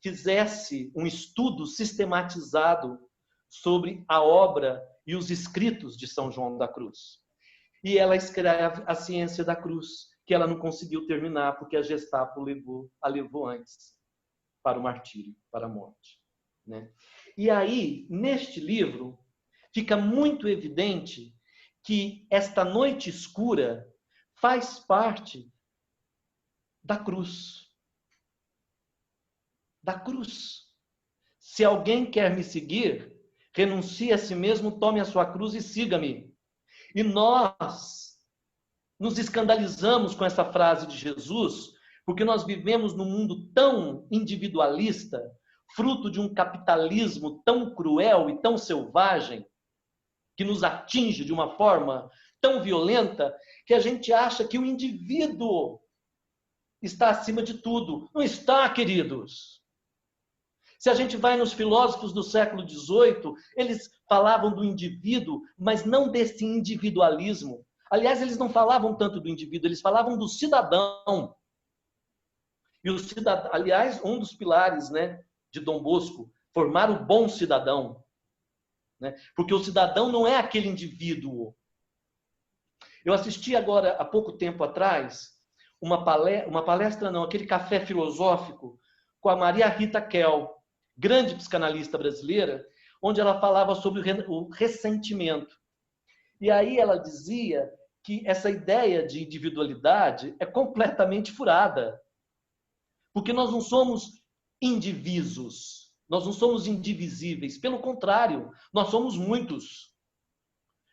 fizesse um estudo sistematizado sobre a obra e os escritos de São João da Cruz. E ela escreve A Ciência da Cruz, que ela não conseguiu terminar porque a Gestapo a levou antes para o martírio, para a morte, né? E aí, neste livro, fica muito evidente que esta noite escura faz parte da cruz. Da cruz. Se alguém quer me seguir, renuncie a si mesmo, tome a sua cruz e siga-me. E nós nos escandalizamos com essa frase de Jesus, porque nós vivemos num mundo tão individualista, fruto de um capitalismo tão cruel e tão selvagem, que nos atinge de uma forma tão violenta, que a gente acha que o indivíduo está acima de tudo. Não está, queridos. Se a gente vai nos filósofos do século XVIII, eles falavam do indivíduo, mas não desse individualismo. Aliás, eles não falavam tanto do indivíduo, eles falavam do cidadão. E o cidadão, aliás, um dos pilares, né, de Dom Bosco, formar o bom cidadão. Né? Porque o cidadão não é aquele indivíduo. Eu assisti agora, há pouco tempo atrás, uma palestra não, aquele café filosófico com a Maria Rita Kell, grande psicanalista brasileira, onde ela falava sobre o ressentimento. E aí ela dizia que essa ideia de individualidade é completamente furada. Porque nós não somos indivíduos, nós não somos indivisíveis. Pelo contrário, nós somos muitos.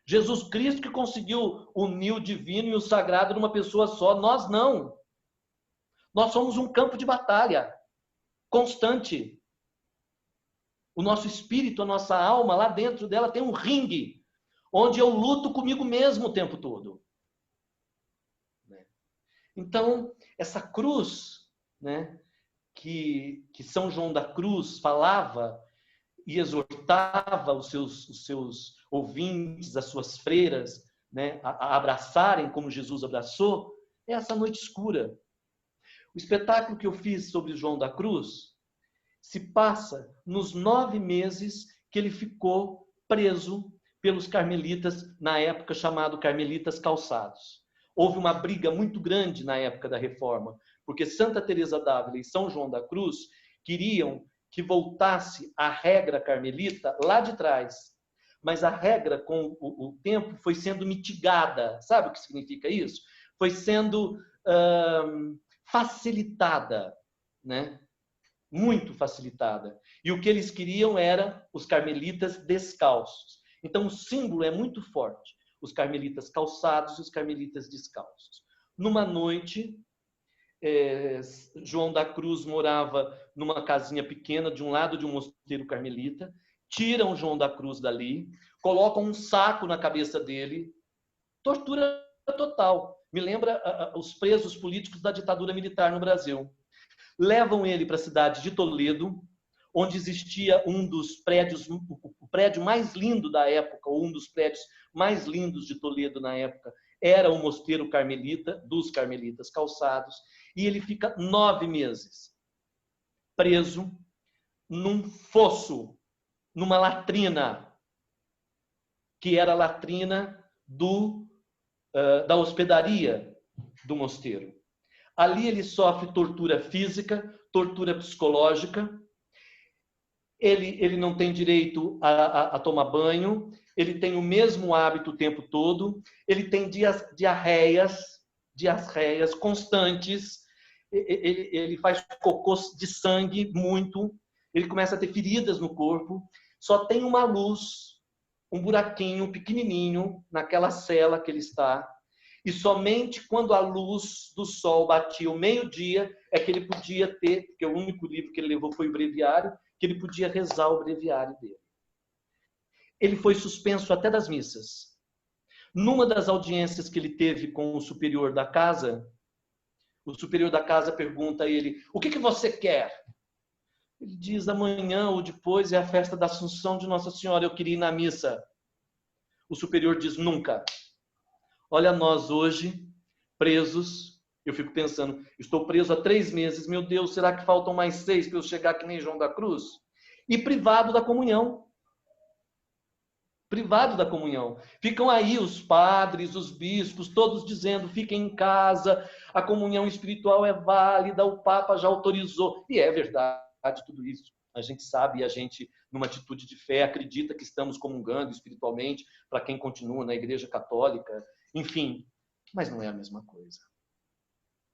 Jesus Cristo que conseguiu unir o divino e o sagrado numa pessoa só, nós não. Nós somos um campo de batalha constante. O nosso espírito, a nossa alma, lá dentro dela tem um ringue, onde eu luto comigo mesmo o tempo todo. Então, essa cruz, né, que São João da Cruz falava e exortava os seus ouvintes, as suas freiras, né, a abraçarem como Jesus abraçou, é essa noite escura. O espetáculo que eu fiz sobre João da Cruz se passa nos 9 meses que ele ficou preso pelos carmelitas, na época chamado Carmelitas Calçados. Houve uma briga muito grande na época da Reforma, porque Santa Teresa d'Ávila e São João da Cruz queriam que voltasse a regra carmelita lá de trás. Mas a regra, com o tempo, foi sendo mitigada. Sabe o que significa isso? Foi sendo facilitada, né? Muito facilitada. E o que eles queriam era os carmelitas descalços. Então, o símbolo é muito forte. Os carmelitas calçados e os carmelitas descalços. Numa noite, João da Cruz morava numa casinha pequena, de um lado de um mosteiro carmelita. Tiram João da Cruz dali, colocam um saco na cabeça dele, tortura total. Me lembra os presos políticos da ditadura militar no Brasil. Levam ele para a cidade de Toledo, onde existia um dos prédios, o prédio mais lindo da época, ou um dos prédios mais lindos de Toledo na época, era o mosteiro carmelita, dos carmelitas calçados, e ele fica 9 meses preso num fosso, numa latrina, que era a latrina da hospedaria do mosteiro. Ali ele sofre tortura física, tortura psicológica, ele não tem direito a tomar banho, ele tem o mesmo hábito o tempo todo, ele tem diarreias constantes, ele faz cocôs de sangue muito, ele começa a ter feridas no corpo, só tem uma luz, um buraquinho pequenininho naquela cela que ele está, e somente quando a luz do sol batia o meio-dia é que ele podia ter, porque o único livro que ele levou foi o breviário, que ele podia rezar o breviário dele. Ele foi suspenso até das missas. Numa das audiências que ele teve com o superior da casa, o superior da casa pergunta a ele: o que você quer? Ele diz: amanhã ou depois é a festa da Assunção de Nossa Senhora, eu queria ir na missa. O superior diz: nunca. Olha nós hoje, presos, eu fico pensando, estou preso há 3 meses, meu Deus, será que faltam mais 6 para eu chegar que nem João da Cruz? E privado da comunhão. Privado da comunhão. Ficam aí os padres, os bispos, todos dizendo, fiquem em casa, a comunhão espiritual é válida, o Papa já autorizou. E é verdade tudo isso. A gente sabe e a gente, numa atitude de fé, acredita que estamos comungando espiritualmente para quem continua na Igreja Católica. Enfim, mas não é a mesma coisa.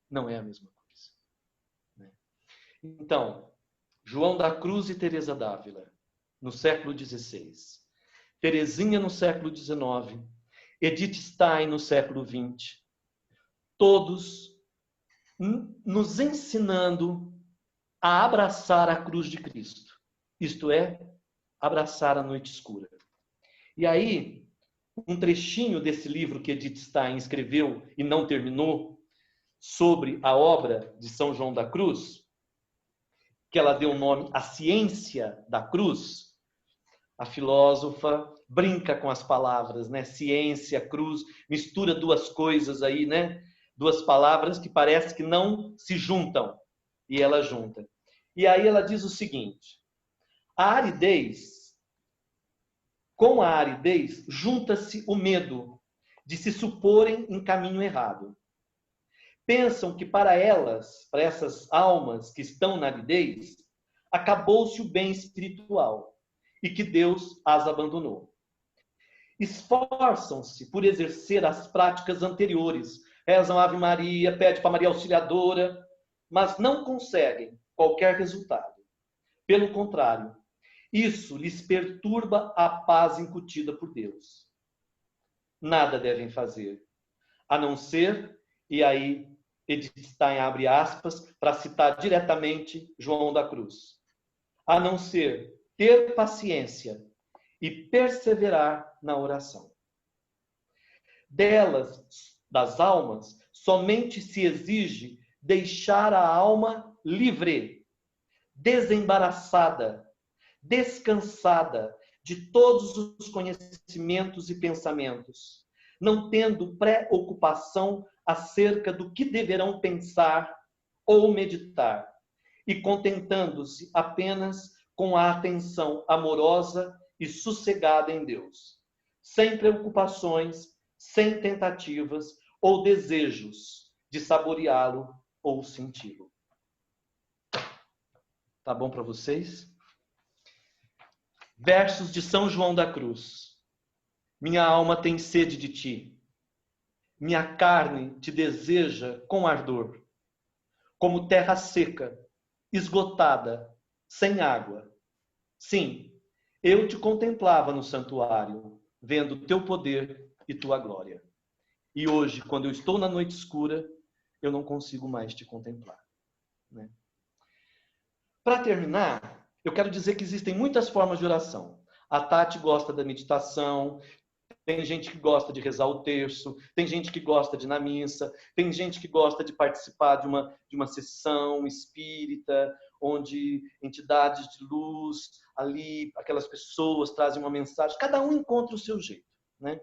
Não é a mesma coisa. Então, João da Cruz e Teresa d'Ávila, no século XVI. Teresinha no século XIX. Edith Stein no século XX. Todos nos ensinando a abraçar a cruz de Cristo. Isto é, abraçar a noite escura. E aí, um trechinho desse livro que Edith Stein escreveu e não terminou, sobre a obra de São João da Cruz, que ela deu o nome A Ciência da Cruz. A filósofa brinca com as palavras, né? Ciência, cruz, mistura 2 coisas aí, né? 2 palavras que parece que não se juntam, e ela junta. E aí ela diz o seguinte: a aridez, com a aridez, junta-se o medo de se suporem em caminho errado. Pensam que para elas, para essas almas que estão na aridez, acabou-se o bem espiritual e que Deus as abandonou. Esforçam-se por exercer as práticas anteriores, rezam Ave Maria, pedem para Maria Auxiliadora, mas não conseguem qualquer resultado. Pelo contrário, isso lhes perturba a paz incutida por Deus. Nada devem fazer, a não ser, e aí Edith Stein abre aspas para citar diretamente João da Cruz, a não ser ter paciência e perseverar na oração. Delas, das almas, somente se exige deixar a alma livre, desembaraçada, descansada de todos os conhecimentos e pensamentos, não tendo preocupação acerca do que deverão pensar ou meditar, e contentando-se apenas com a atenção amorosa e sossegada em Deus, sem preocupações, sem tentativas ou desejos de saboreá-lo ou senti-lo. Tá bom para vocês? Versos de São João da Cruz. Minha alma tem sede de ti. Minha carne te deseja com ardor, como terra seca, esgotada, sem água. Sim, eu te contemplava no santuário, vendo teu poder e tua glória. E hoje, quando eu estou na noite escura, eu não consigo mais te contemplar. Né? Para terminar, eu quero dizer que existem muitas formas de oração. A Tati gosta da meditação, tem gente que gosta de rezar o terço, tem gente que gosta de ir na missa, tem gente que gosta de participar de uma sessão espírita, onde entidades de luz ali, aquelas pessoas trazem uma mensagem, cada um encontra o seu jeito, né?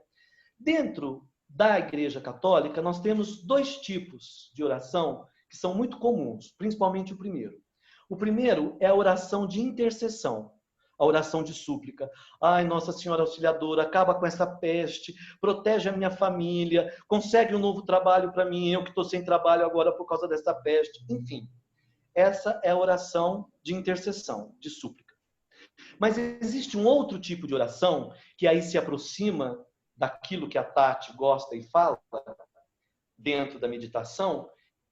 Dentro da Igreja Católica, nós temos dois tipos de oração que são muito comuns, principalmente o primeiro. O primeiro é a oração de intercessão, a oração de súplica. Ai, Nossa Senhora Auxiliadora, acaba com essa peste, protege a minha família, consegue um novo trabalho para mim, eu que estou sem trabalho agora por causa dessa peste. Enfim, essa é a oração de intercessão, de súplica. Mas existe um outro tipo de oração que aí se aproxima daquilo que a Tati gosta e fala dentro da meditação,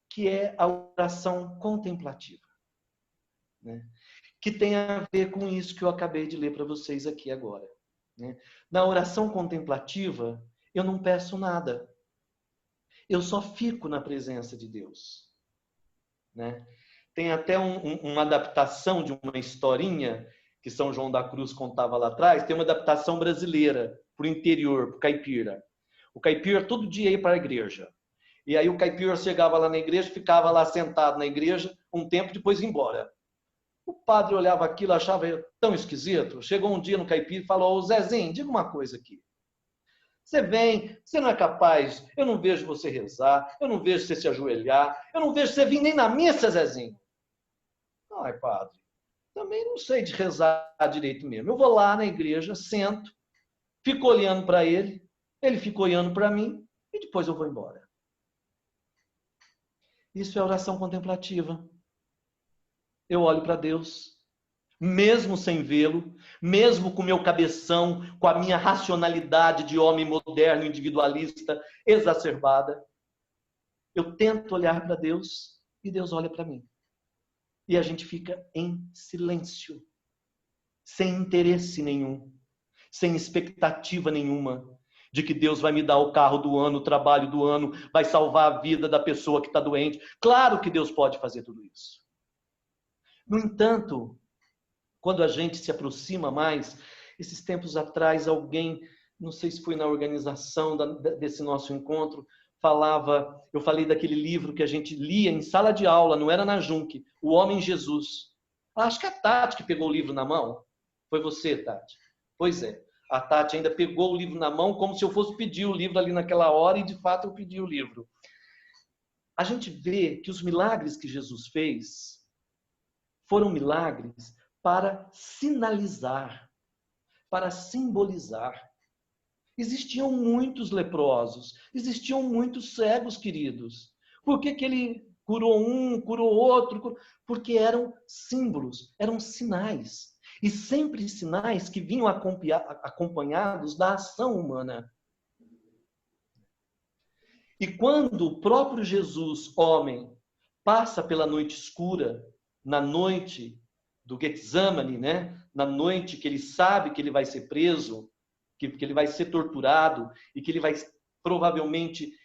que é a oração contemplativa, né? Que tem a ver com isso que eu acabei de ler para vocês aqui agora, né? Na oração contemplativa, eu não peço nada. Eu só fico na presença de Deus, né? Tem até uma adaptação de uma historinha que São João da Cruz contava lá atrás, tem uma adaptação brasileira para o interior, para o caipira. O caipira todo dia ia para a igreja. E aí o caipira chegava lá na igreja, ficava lá sentado na igreja um tempo, depois ia embora. O padre olhava aquilo, achava tão esquisito. Chegou um dia no caipira e falou: ô Zezinho, diga uma coisa aqui. Você vem, você não é capaz, eu não vejo você rezar, eu não vejo você se ajoelhar, eu não vejo você vir nem na missa, Zezinho. Ai, padre, também não sei de rezar direito mesmo. Eu vou lá na igreja, sento, fico olhando para ele, ele fica olhando para mim e depois eu vou embora. Isso é oração contemplativa. Eu olho para Deus, mesmo sem vê-lo, mesmo com meu cabeção, com a minha racionalidade de homem moderno, individualista, exacerbada. Eu tento olhar para Deus e Deus olha para mim. E a gente fica em silêncio, sem interesse nenhum, sem expectativa nenhuma de que Deus vai me dar o carro do ano, o trabalho do ano, vai salvar a vida da pessoa que está doente. Claro que Deus pode fazer tudo isso. No entanto, quando a gente se aproxima mais, esses tempos atrás, alguém, não sei se foi na organização desse nosso encontro, eu falei daquele livro que a gente lia em sala de aula, não era na Junc, O Homem Jesus. Acho que a Tati que pegou o livro na mão. Foi você, Tati? Pois é. A Tati ainda pegou o livro na mão como se eu fosse pedir o livro ali naquela hora e, de fato, eu pedi o livro. A gente vê que os milagres que Jesus fez foram milagres para sinalizar, para simbolizar. Existiam muitos leprosos, existiam muitos cegos, queridos. Por que ele curou um, curou outro? Porque eram símbolos, eram sinais. E sempre sinais que vinham acompanhados da ação humana. E quando o próprio Jesus, homem, passa pela noite escura, na noite do Getsemane, né? Na noite que ele sabe que ele vai ser preso, que ele vai ser torturado e que ele vai provavelmente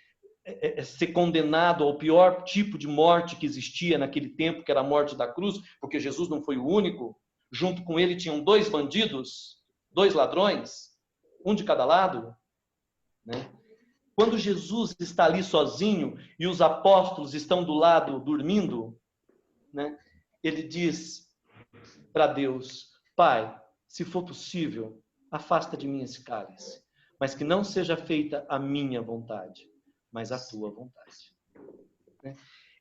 ser condenado ao pior tipo de morte que existia naquele tempo, que era a morte da cruz, porque Jesus não foi o único. Junto com ele tinham 2 bandidos, 2 ladrões, um de cada lado, né? Quando Jesus está ali sozinho e os apóstolos estão do lado dormindo, né? Ele diz para Deus: Pai, se for possível, afasta de mim esse cálice, mas que não seja feita a minha vontade, mas a tua vontade.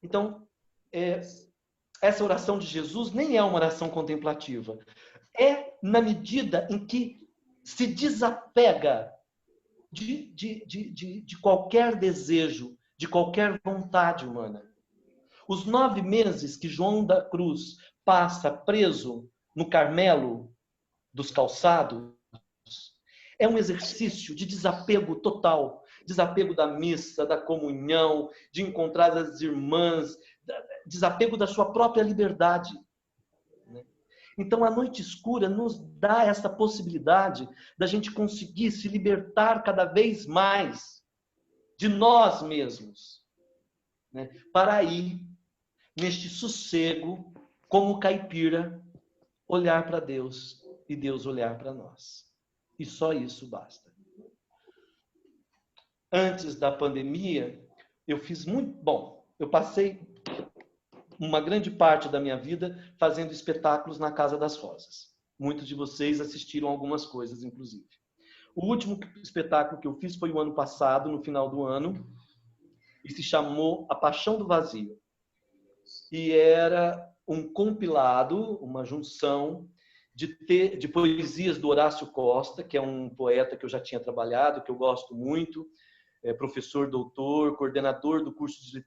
Então, essa oração de Jesus nem é uma oração contemplativa. É na medida em que se desapega de qualquer desejo, de qualquer vontade humana. Os 9 meses que João da Cruz passa preso no Carmelo dos Calçados é um exercício de desapego total, desapego da missa, da comunhão, de encontrar as irmãs, desapego da sua própria liberdade. Então, a noite escura nos dá essa possibilidade da gente conseguir se libertar cada vez mais de nós mesmos, né? Para ir neste sossego, como caipira, olhar para Deus e Deus olhar para nós. E só isso basta. antes da pandemia, eu fiz muito... Bom, eu passei uma grande parte da minha vida fazendo espetáculos na Casa das Rosas. Muitos de vocês assistiram algumas coisas, inclusive. O último espetáculo que eu fiz foi o ano passado, no final do ano, e se chamou A Paixão do Vazio. E era um compilado, uma junção de poesias do Horácio Costa, que é um poeta que eu já tinha trabalhado, que eu gosto muito, professor, doutor, coordenador do curso de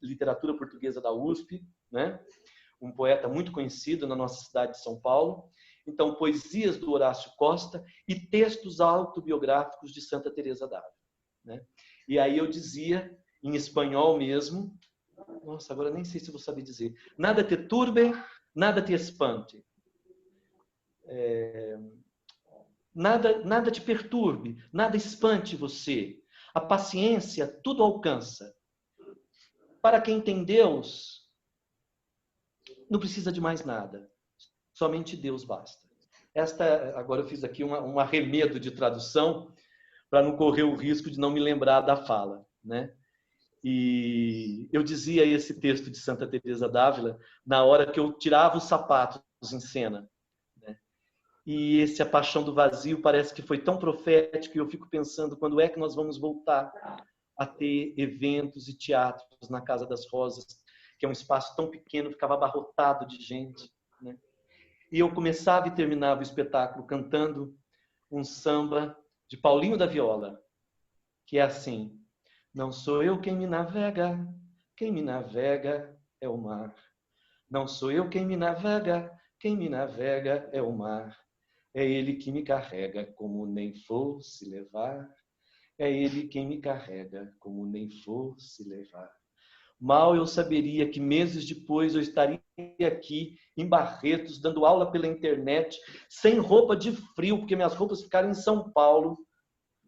literatura portuguesa da USP, né? Um poeta muito conhecido na nossa cidade de São Paulo. Então, poesias do Horácio Costa e textos autobiográficos de Santa Teresa d'Ávila, né? E aí eu dizia, em espanhol mesmo, nossa, agora nem sei se eu vou saber dizer, nada te turbe, nada te espante. Nada te perturbe, nada espante você. A paciência tudo alcança. Para quem tem Deus, não precisa de mais nada. Somente Deus basta. Agora eu fiz aqui um arremedo de tradução para não correr o risco de não me lembrar da fala, né? E eu dizia esse texto de Santa Teresa d'Ávila na hora que eu tirava os sapatos em cena, né? E esse A Paixão do Vazio parece que foi tão profético, e eu fico pensando quando é que nós vamos voltar a ter eventos e teatros na Casa das Rosas, que é um espaço tão pequeno, ficava abarrotado de gente, né? E eu começava e terminava o espetáculo cantando um samba de Paulinho da Viola, que é assim: não sou eu quem me navega é o mar. Não sou eu quem me navega é o mar. É ele que me carrega como nem fosse levar. É ele quem me carrega como nem fosse levar. Mal eu saberia que meses depois eu estaria aqui em Barretos, dando aula pela internet, sem roupa de frio, porque minhas roupas ficaram em São Paulo,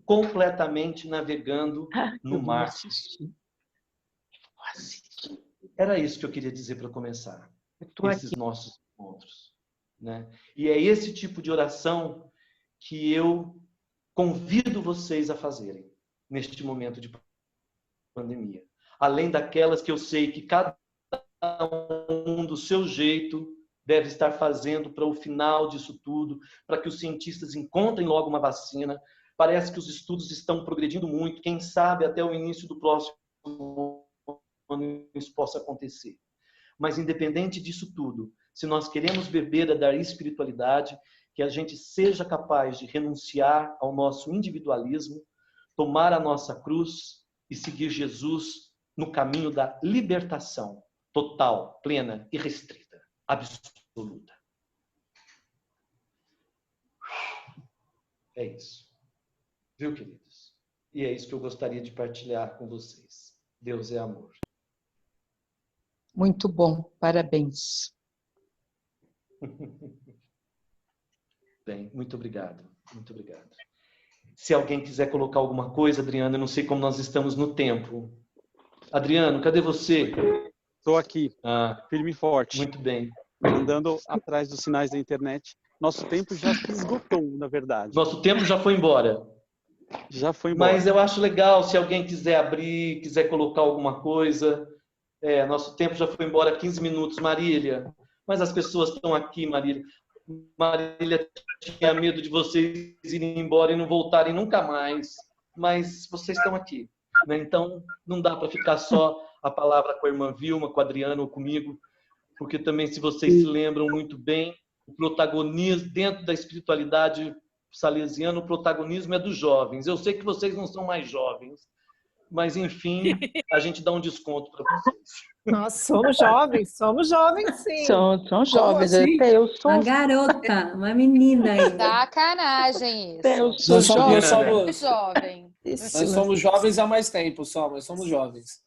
completamente navegando no mar. Era isso que eu queria dizer para começar. Esses nossos encontros, né? E é esse tipo de oração que eu convido vocês a fazerem neste momento de pandemia. Além daquelas que eu sei que cada um do seu jeito deve estar fazendo para o final disso tudo, para que os cientistas encontrem logo uma vacina. Parece que os estudos estão progredindo muito. Quem sabe até o início do próximo ano isso possa acontecer. Mas independente disso tudo, se nós queremos beber da espiritualidade, que a gente seja capaz de renunciar ao nosso individualismo, tomar a nossa cruz e seguir Jesus no caminho da libertação total, plena, irrestrita, absoluta. É isso. Viu, queridos? E é isso que eu gostaria de partilhar com vocês. Deus é amor. Muito bom, parabéns. Bem, muito obrigado. Muito obrigado. Se alguém quiser colocar alguma coisa, Adriano, eu não sei como nós estamos no tempo. Adriano, cadê você? Estou aqui, firme e forte. Muito bem. Andando atrás dos sinais da internet. Nosso tempo já se esgotou, na verdade. Nosso tempo já foi embora. Já foi embora. Mas eu acho legal, se alguém quiser abrir, quiser colocar alguma coisa. Nosso tempo já foi embora 15 minutos, Marília. Mas as pessoas estão aqui, Marília. Marília tinha medo de vocês irem embora e não voltarem nunca mais. Mas vocês estão aqui, né? Então, não dá para ficar só a palavra com a irmã Vilma, com a Adriana ou comigo, porque também, se vocês se lembram muito bem, o protagonismo dentro da espiritualidade salesiana, o protagonismo é dos jovens. Eu sei que vocês não são mais jovens, mas, enfim, a gente dá um desconto para vocês. Nós somos jovens sim. São jovens, assim? até eu sou. Uma garota, uma menina ainda. Sacanagem Até eu isso. sou Nós jovem. Jovem. nós somos jovens há mais tempo, só, mas somos jovens.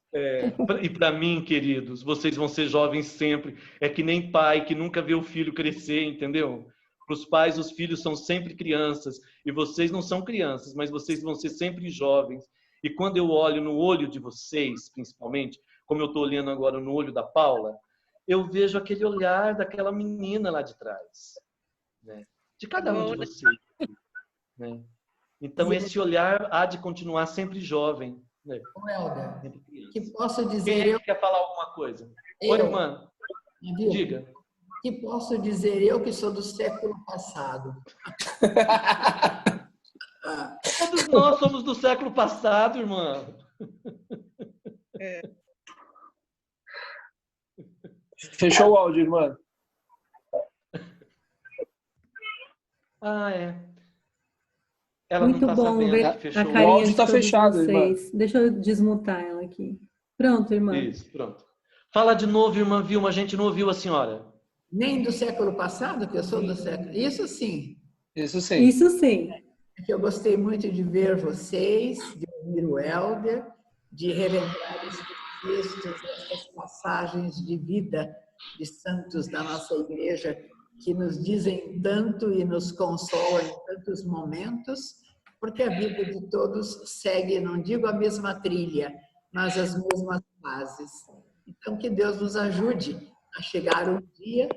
E para mim, queridos, vocês vão ser jovens sempre. É que nem pai que nunca vê o filho crescer, entendeu? Para os pais, os filhos são sempre crianças. E vocês não são crianças, mas vocês vão ser sempre jovens. E quando eu olho no olho de vocês, principalmente, como eu estou olhando agora no olho da Paula, eu vejo aquele olhar daquela menina lá de trás, né? De cada um de vocês, né? Então, esse olhar há de continuar sempre jovem. Né? Helder, Sempre criança. que posso Quem dizer é eu... que quer falar alguma coisa? Eu. Oi, irmã. Viu? Diga. Que posso dizer eu que sou do século passado. Todos nós somos do século passado, irmã. Fechou o áudio, irmã. Ah, é. Ela muito não tá bom sabendo ver que fechou a o carinha áudio de tá todos fechado, vocês. Deixa eu desmutar ela aqui. Pronto, irmã. Isso, pronto. Fala de novo, irmã Vilma, a gente não ouviu a senhora. Nem do século passado, que eu sou do século... Isso sim. Isso sim. Isso sim. É que eu gostei muito de ver vocês, de ouvir o Helder, de relembrar esses textos, essas passagens de vida de santos da nossa igreja que nos dizem tanto e nos consolam em tantos momentos, porque a vida de todos segue, não digo a mesma trilha, mas as mesmas fases. Então, que Deus nos ajude a chegar um dia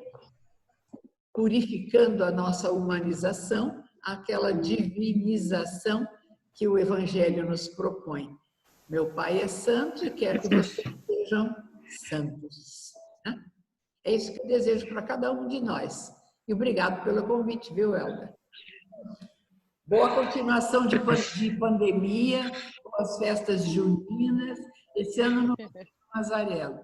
purificando a nossa humanização, aquela divinização que o Evangelho nos propõe. Meu Pai é santo e quer que vocês sejam santos. Né? É isso que eu desejo para cada um de nós. E obrigado pelo convite, viu, Helder? Boa continuação de pandemia, boas festas juninas. Esse ano não vai ter Mazarelo.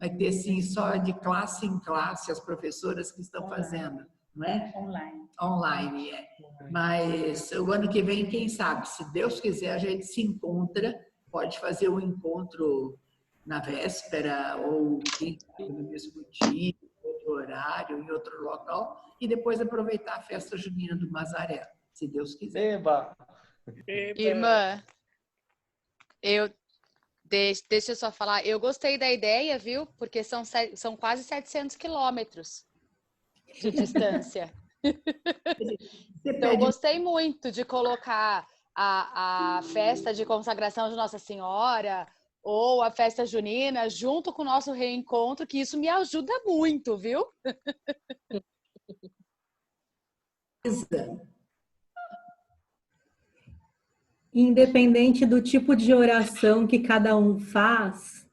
Vai ter, sim, só de classe em classe, as professoras que estão fazendo, não é? Online. Online, é. Mas o ano que vem, quem sabe, se Deus quiser, a gente se encontra, pode fazer um encontro na véspera ou no mesmo dia, em outro horário, em outro local, e depois aproveitar a festa junina do Mazarelo, se Deus quiser. Eba! Irmã, deixa eu só falar, eu gostei da ideia, viu? Porque são quase 700 quilômetros de distância. Então, eu gostei muito de colocar a festa de consagração de Nossa Senhora ou a festa junina junto com o nosso reencontro, que isso me ajuda muito, viu? Independente do tipo de oração que cada um faz,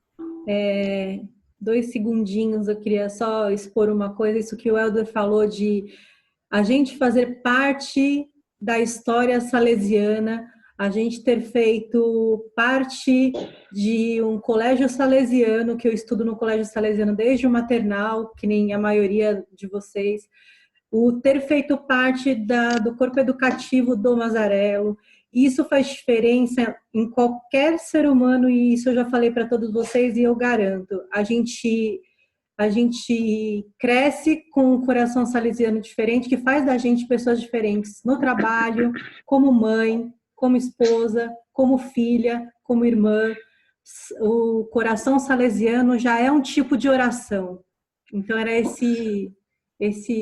2 segundinhos, eu queria só expor uma coisa, isso que o Helder falou de a gente fazer parte da história salesiana, a gente ter feito parte de um colégio salesiano, que eu estudo no colégio salesiano desde o maternal, que nem a maioria de vocês, o ter feito parte do corpo educativo do Mazarelo. Isso faz diferença em qualquer ser humano, e isso eu já falei para todos vocês e eu garanto. A gente cresce com um coração salesiano diferente, que faz da gente pessoas diferentes no trabalho, como mãe, como esposa, como filha, como irmã. O coração salesiano já é um tipo de oração. Então era esse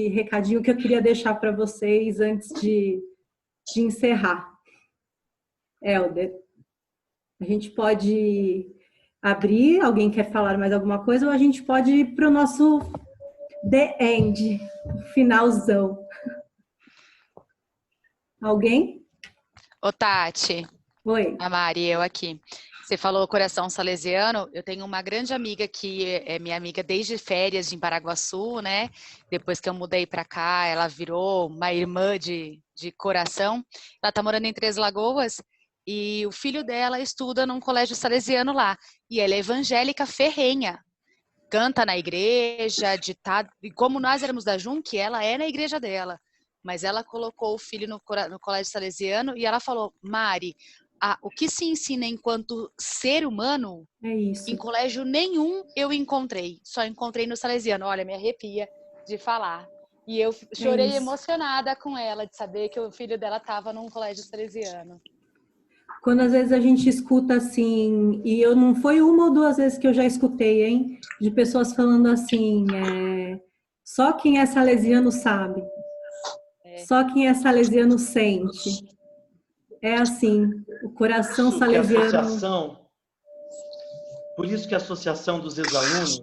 recadinho que eu queria deixar para vocês antes de encerrar. Helder, a gente pode abrir, alguém quer falar mais alguma coisa, ou a gente pode ir para o nosso The End, finalzão. Alguém? Ô, Tati. Oi. A Mari, eu aqui. Você falou coração salesiano, eu tenho uma grande amiga que é minha amiga desde férias em Paraguaçu, né? Depois que eu mudei para cá, ela virou uma irmã de coração. Ela tá morando em Três Lagoas e o filho dela estuda num colégio salesiano lá. E ela é evangélica ferrenha. Canta na igreja, e como nós éramos da Junc, ela é na igreja dela. Mas ela colocou o filho no colégio salesiano e ela falou, Mari, o que se ensina enquanto ser humano, em colégio nenhum eu encontrei. Só encontrei no salesiano. Olha, me arrepia de falar. E eu chorei emocionada com ela, de saber que o filho dela estava num colégio salesiano. Quando às vezes a gente escuta assim, e eu não foi uma ou duas vezes que eu já escutei, hein? De pessoas falando assim, só quem é salesiano sabe. Só quem é salesiano sente. É assim, o coração salesiano... Por isso que a Associação dos Ex-Alunos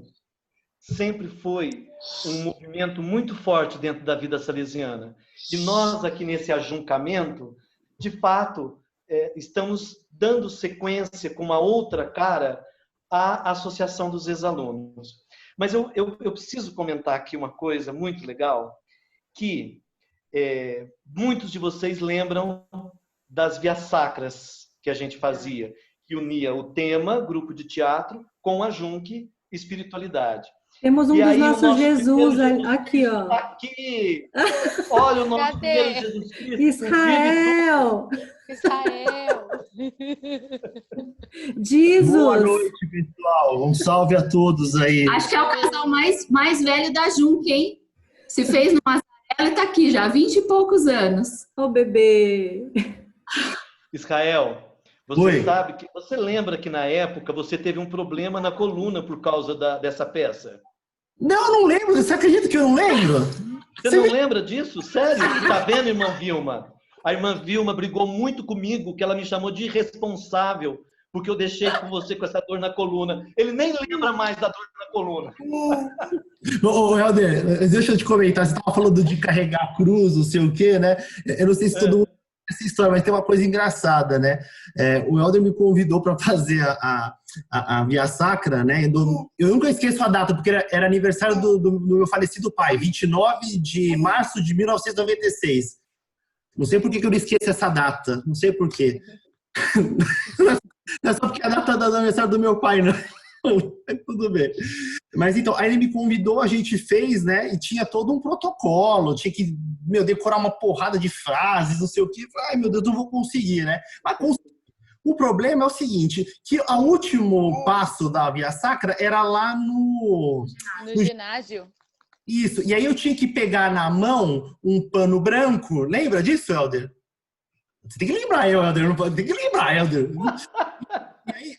sempre foi um movimento muito forte dentro da vida salesiana. E nós aqui nesse ajuncamento de fato, estamos dando sequência com uma outra cara à Associação dos Ex-Alunos. Mas eu preciso comentar aqui uma coisa muito legal, que muitos de vocês lembram das vias sacras que a gente fazia, que unia o tema, grupo de teatro, com a Junque Espiritualidade. Temos um E dos aí, o nossos nosso Jesus primeiro aqui, ó. Aqui! Olha o nosso Cadê? primeiro Jesus Cristo. Israel! Israel! Jesus! Boa noite, pessoal. Um salve a todos aí. Acho que é o casal mais velho da Junque, hein? Se fez no Massarela e tá aqui já, 20 e poucos anos. Ô, bebê! Israel, você lembra que na época você teve um problema na coluna por causa dessa peça? Não, eu não lembro. Você acredita que eu não lembro? Você não lembra disso? Sério? Tá vendo, irmã Vilma? A irmã Vilma brigou muito comigo, que ela me chamou de irresponsável, porque eu deixei com você com essa dor na coluna. Ele nem lembra mais da dor na coluna. Ô, Helder, deixa eu te comentar. Você estava falando de carregar a cruz, não sei o quê, né? Eu não sei se todo mundo conhece essa história, mas tem uma coisa engraçada, né? O Helder me convidou para fazer a Via Sacra, né? Eu nunca esqueço a data, porque era aniversário do meu falecido pai, 29 de março de 1996. Não sei por que eu não esqueço essa data. Não sei por quê. Não é só porque é a data do aniversário do meu pai, não. Tudo bem. Mas então, aí ele me convidou, a gente fez, né? E tinha todo um protocolo. Tinha que, decorar uma porrada de frases, não sei o quê. Ai, meu Deus, não vou conseguir, né? Mas o problema é o seguinte, que o último passo da Via Sacra era lá no ginásio. Isso, e aí eu tinha que pegar na mão um pano branco. Lembra disso, Helder? Você tem que lembrar, Helder. Tem que lembrar, Helder.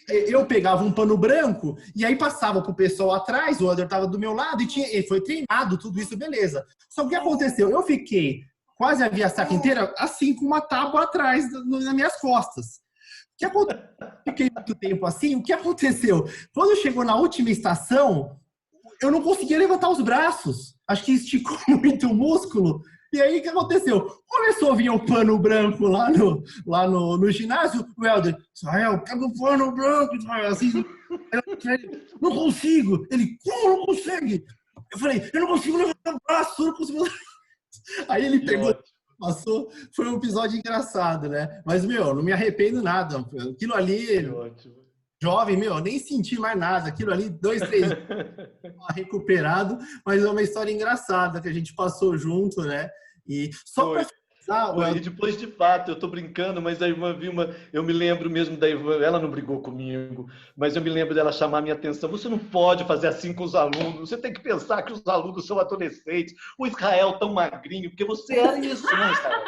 E aí eu pegava um pano branco e aí passava pro pessoal atrás, o Helder tava do meu lado e foi treinado, tudo isso, beleza. Só que o que aconteceu? Eu fiquei quase a Via Sacra inteira assim, com uma tábua atrás nas minhas costas. Fiquei muito tempo assim, o que aconteceu? Quando chegou na última estação, eu não conseguia levantar os braços. Acho que esticou muito o músculo. E aí, o que aconteceu? Começou a vir um pano branco lá no ginásio. O Helder, Israel, pega o pano branco. Assim, não consigo. Ele, como não consegue? Eu falei, eu não consigo levantar o braço, eu não consigo. Aí ele pegou, passou. Foi um episódio engraçado, né? Mas, não me arrependo nada. Aquilo ali... Jovem, nem senti mais nada. Aquilo ali, 2, 3 recuperado, mas é uma história engraçada que a gente passou junto, né? E só para E depois, de fato, eu tô brincando, mas a irmã Vilma, eu me lembro mesmo da irmã, ela não brigou comigo, mas eu me lembro dela chamar a minha atenção. Você não pode fazer assim com os alunos, você tem que pensar que os alunos são adolescentes. O Israel tão magrinho, porque você era isso, né, Israel?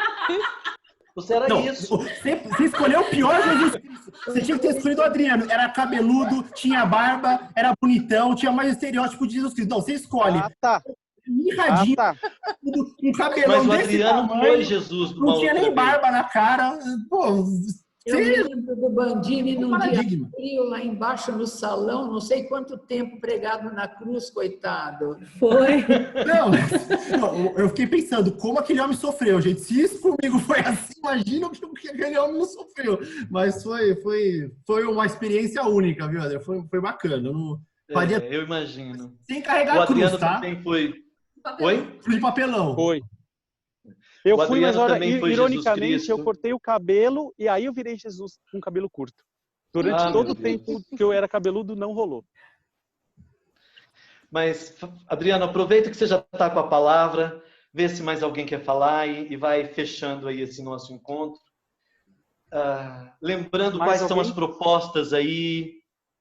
Você era isso. Você escolheu o pior Jesus Cristo. Você tinha que ter escolhido o Adriano. Era cabeludo, tinha barba, era bonitão, tinha mais estereótipo de Jesus Cristo. Não, você escolhe. Mirradinho, um cabelão mas o desse Adriano tamanho, foi Jesus. não tinha nem barba na cara. Pô, eu me lembro do Bandini num dia frio lá embaixo no salão, não sei quanto tempo pregado na cruz, coitado. Foi. Não, eu fiquei pensando, como aquele homem sofreu, gente. Se isso comigo foi assim, imagina o que aquele homem não sofreu. Mas foi uma experiência única, viu, André? Foi bacana. Eu imagino. Sem carregar o a cruz, Adriano tá? também foi. Oi? Cruz de papelão. Foi. Eu fui, mas olha, foi ironicamente, eu cortei o cabelo e aí eu virei Jesus com cabelo curto. Durante todo o tempo que eu era cabeludo, não rolou. Mas, Adriano, aproveita que você já está com a palavra, vê se mais alguém quer falar e vai fechando aí esse nosso encontro. Lembrando quais são as propostas aí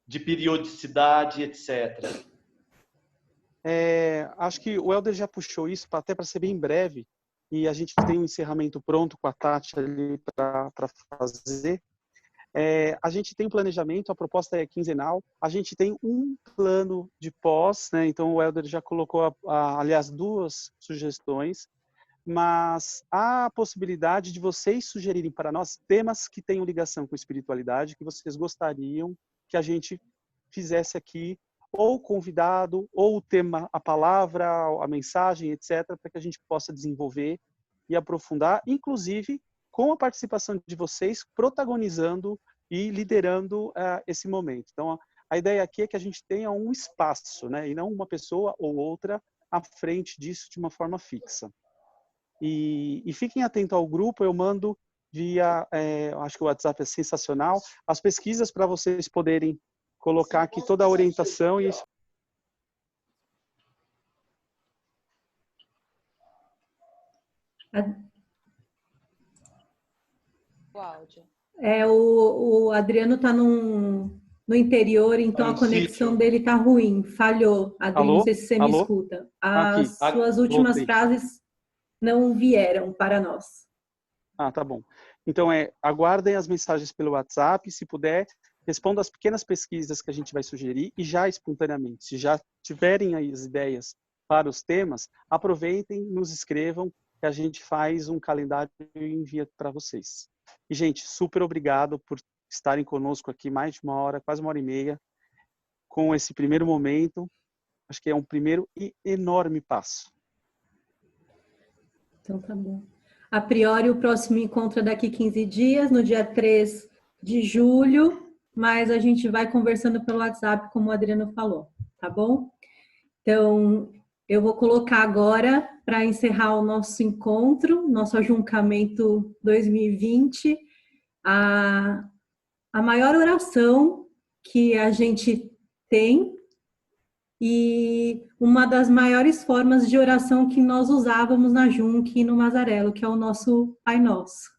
de periodicidade, etc. Acho que o Helder já puxou isso até para ser bem breve. E a gente tem um encerramento pronto com a Tati ali para fazer. A gente tem um planejamento, a proposta é quinzenal. A gente tem um plano de pós, né? Então o Helder já colocou, aliás, 2 sugestões, mas há a possibilidade de vocês sugerirem para nós temas que tenham ligação com espiritualidade, que vocês gostariam que a gente fizesse aqui, ou convidado, ou o tema, a palavra, a mensagem, etc., para que a gente possa desenvolver e aprofundar, inclusive com a participação de vocês, protagonizando e liderando esse momento. Então, a ideia aqui é que a gente tenha um espaço, né, e não uma pessoa ou outra à frente disso de uma forma fixa. E fiquem atentos ao grupo, eu mando via, acho que o WhatsApp é sensacional, as pesquisas para vocês poderem colocar aqui toda a orientação e O áudio. O Adriano está no interior, então a conexão dele está ruim, falhou. Adriano, não sei se você me escuta. As suas últimas frases não vieram para nós. Tá bom. Então, aguardem as mensagens pelo WhatsApp, se puder, responda as pequenas pesquisas que a gente vai sugerir e já espontaneamente, se já tiverem aí as ideias para os temas, aproveitem, nos escrevam, que a gente faz um calendário e envia para vocês. E, gente, super obrigado por estarem conosco aqui mais de 1 hora, quase 1h30, com esse primeiro momento. Acho que é um primeiro e enorme passo. Então, tá bom. A priori, o próximo encontro é daqui 15 dias, no dia 3 de julho, mas a gente vai conversando pelo WhatsApp, como o Adriano falou, tá bom? Então, eu vou colocar agora, para encerrar o nosso encontro, nosso ajuncamento 2020, a maior oração que a gente tem e uma das maiores formas de oração que nós usávamos na Junc e no Mazarello, que é o nosso Pai Nosso.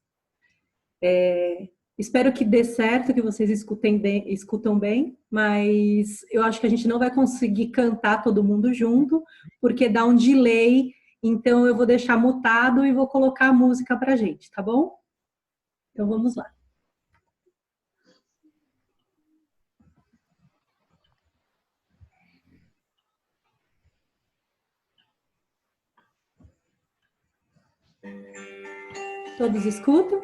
Espero que dê certo, que vocês escutam bem, mas eu acho que a gente não vai conseguir cantar todo mundo junto, porque dá um delay, então eu vou deixar mutado e vou colocar a música pra gente, tá bom? Então vamos lá. Todos escutam?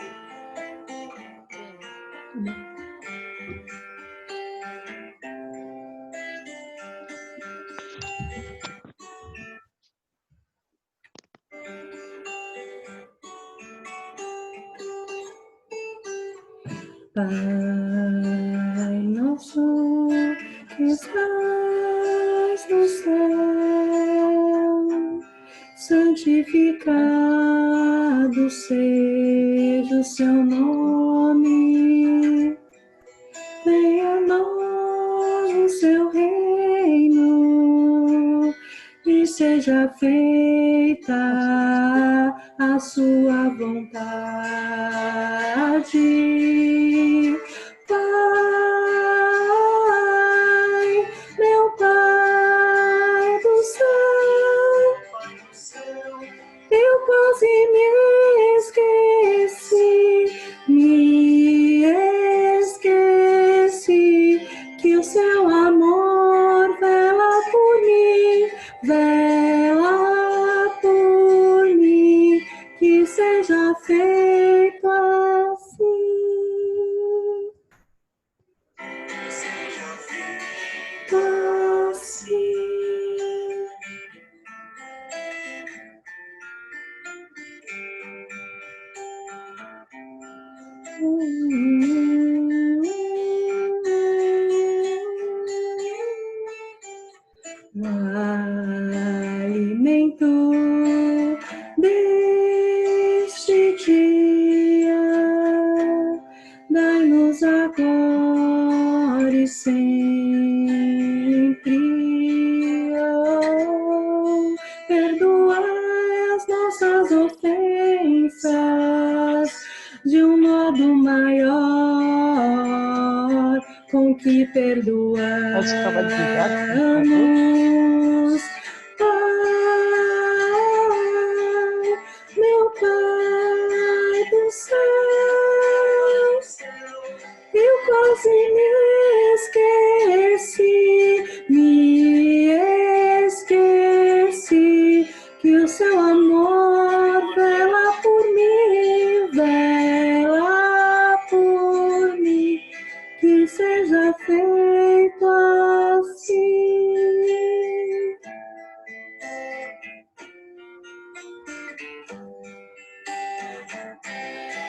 Pai nosso que estás no céu, santificado seja o seu nome, venha a nós o seu reino e seja feita a sua vontade. Pai, meu Pai do céu, eu quase me esqueci que o seu amor vela por mim, que seja feito assim. Assim. O alimento deste dia, dai-nos agora e sempre. Oh, perdoai as nossas ofensas de um modo maior, com que perdoamos. Meu Pai do céu, eu quase me esqueci que o seu amor vela por mim, que seja feito assim.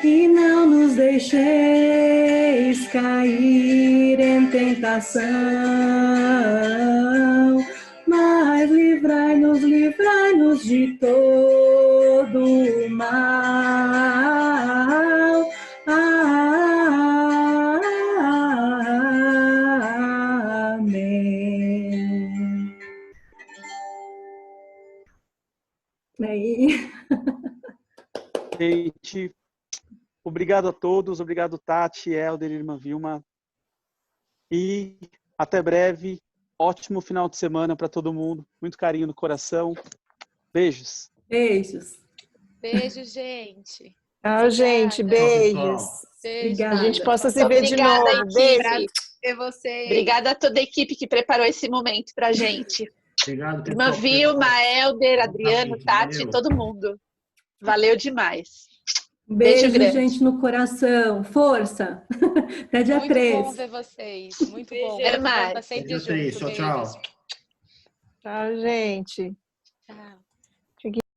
e não nos deixeis cair em tentação, mas livrai-nos de todo o mal. Amém. Aí. Gente, obrigado a todos, obrigado Tati, Helder, irmã Vilma. E até breve. Ótimo final de semana para todo mundo. Muito carinho no coração. Beijos. Beijos. Beijo, gente. Tchau, gente. Beijos. Beijo. Que a gente possa se ver Obrigada, de novo. Beijo. equipe. Ver vocês. Obrigada a toda a equipe que preparou esse momento pra gente. Obrigado, Irmã Vilma, Helder, Adriano, Tati, valeu. todo mundo. Valeu demais. Beijo, grande. gente, no coração. Força. Até dia 3. Muito bom ver vocês. Muito bom. Até mais. Tá sempre Dia 3. junto. Tchau, Beijos. tchau. Tchau, gente. Tchau.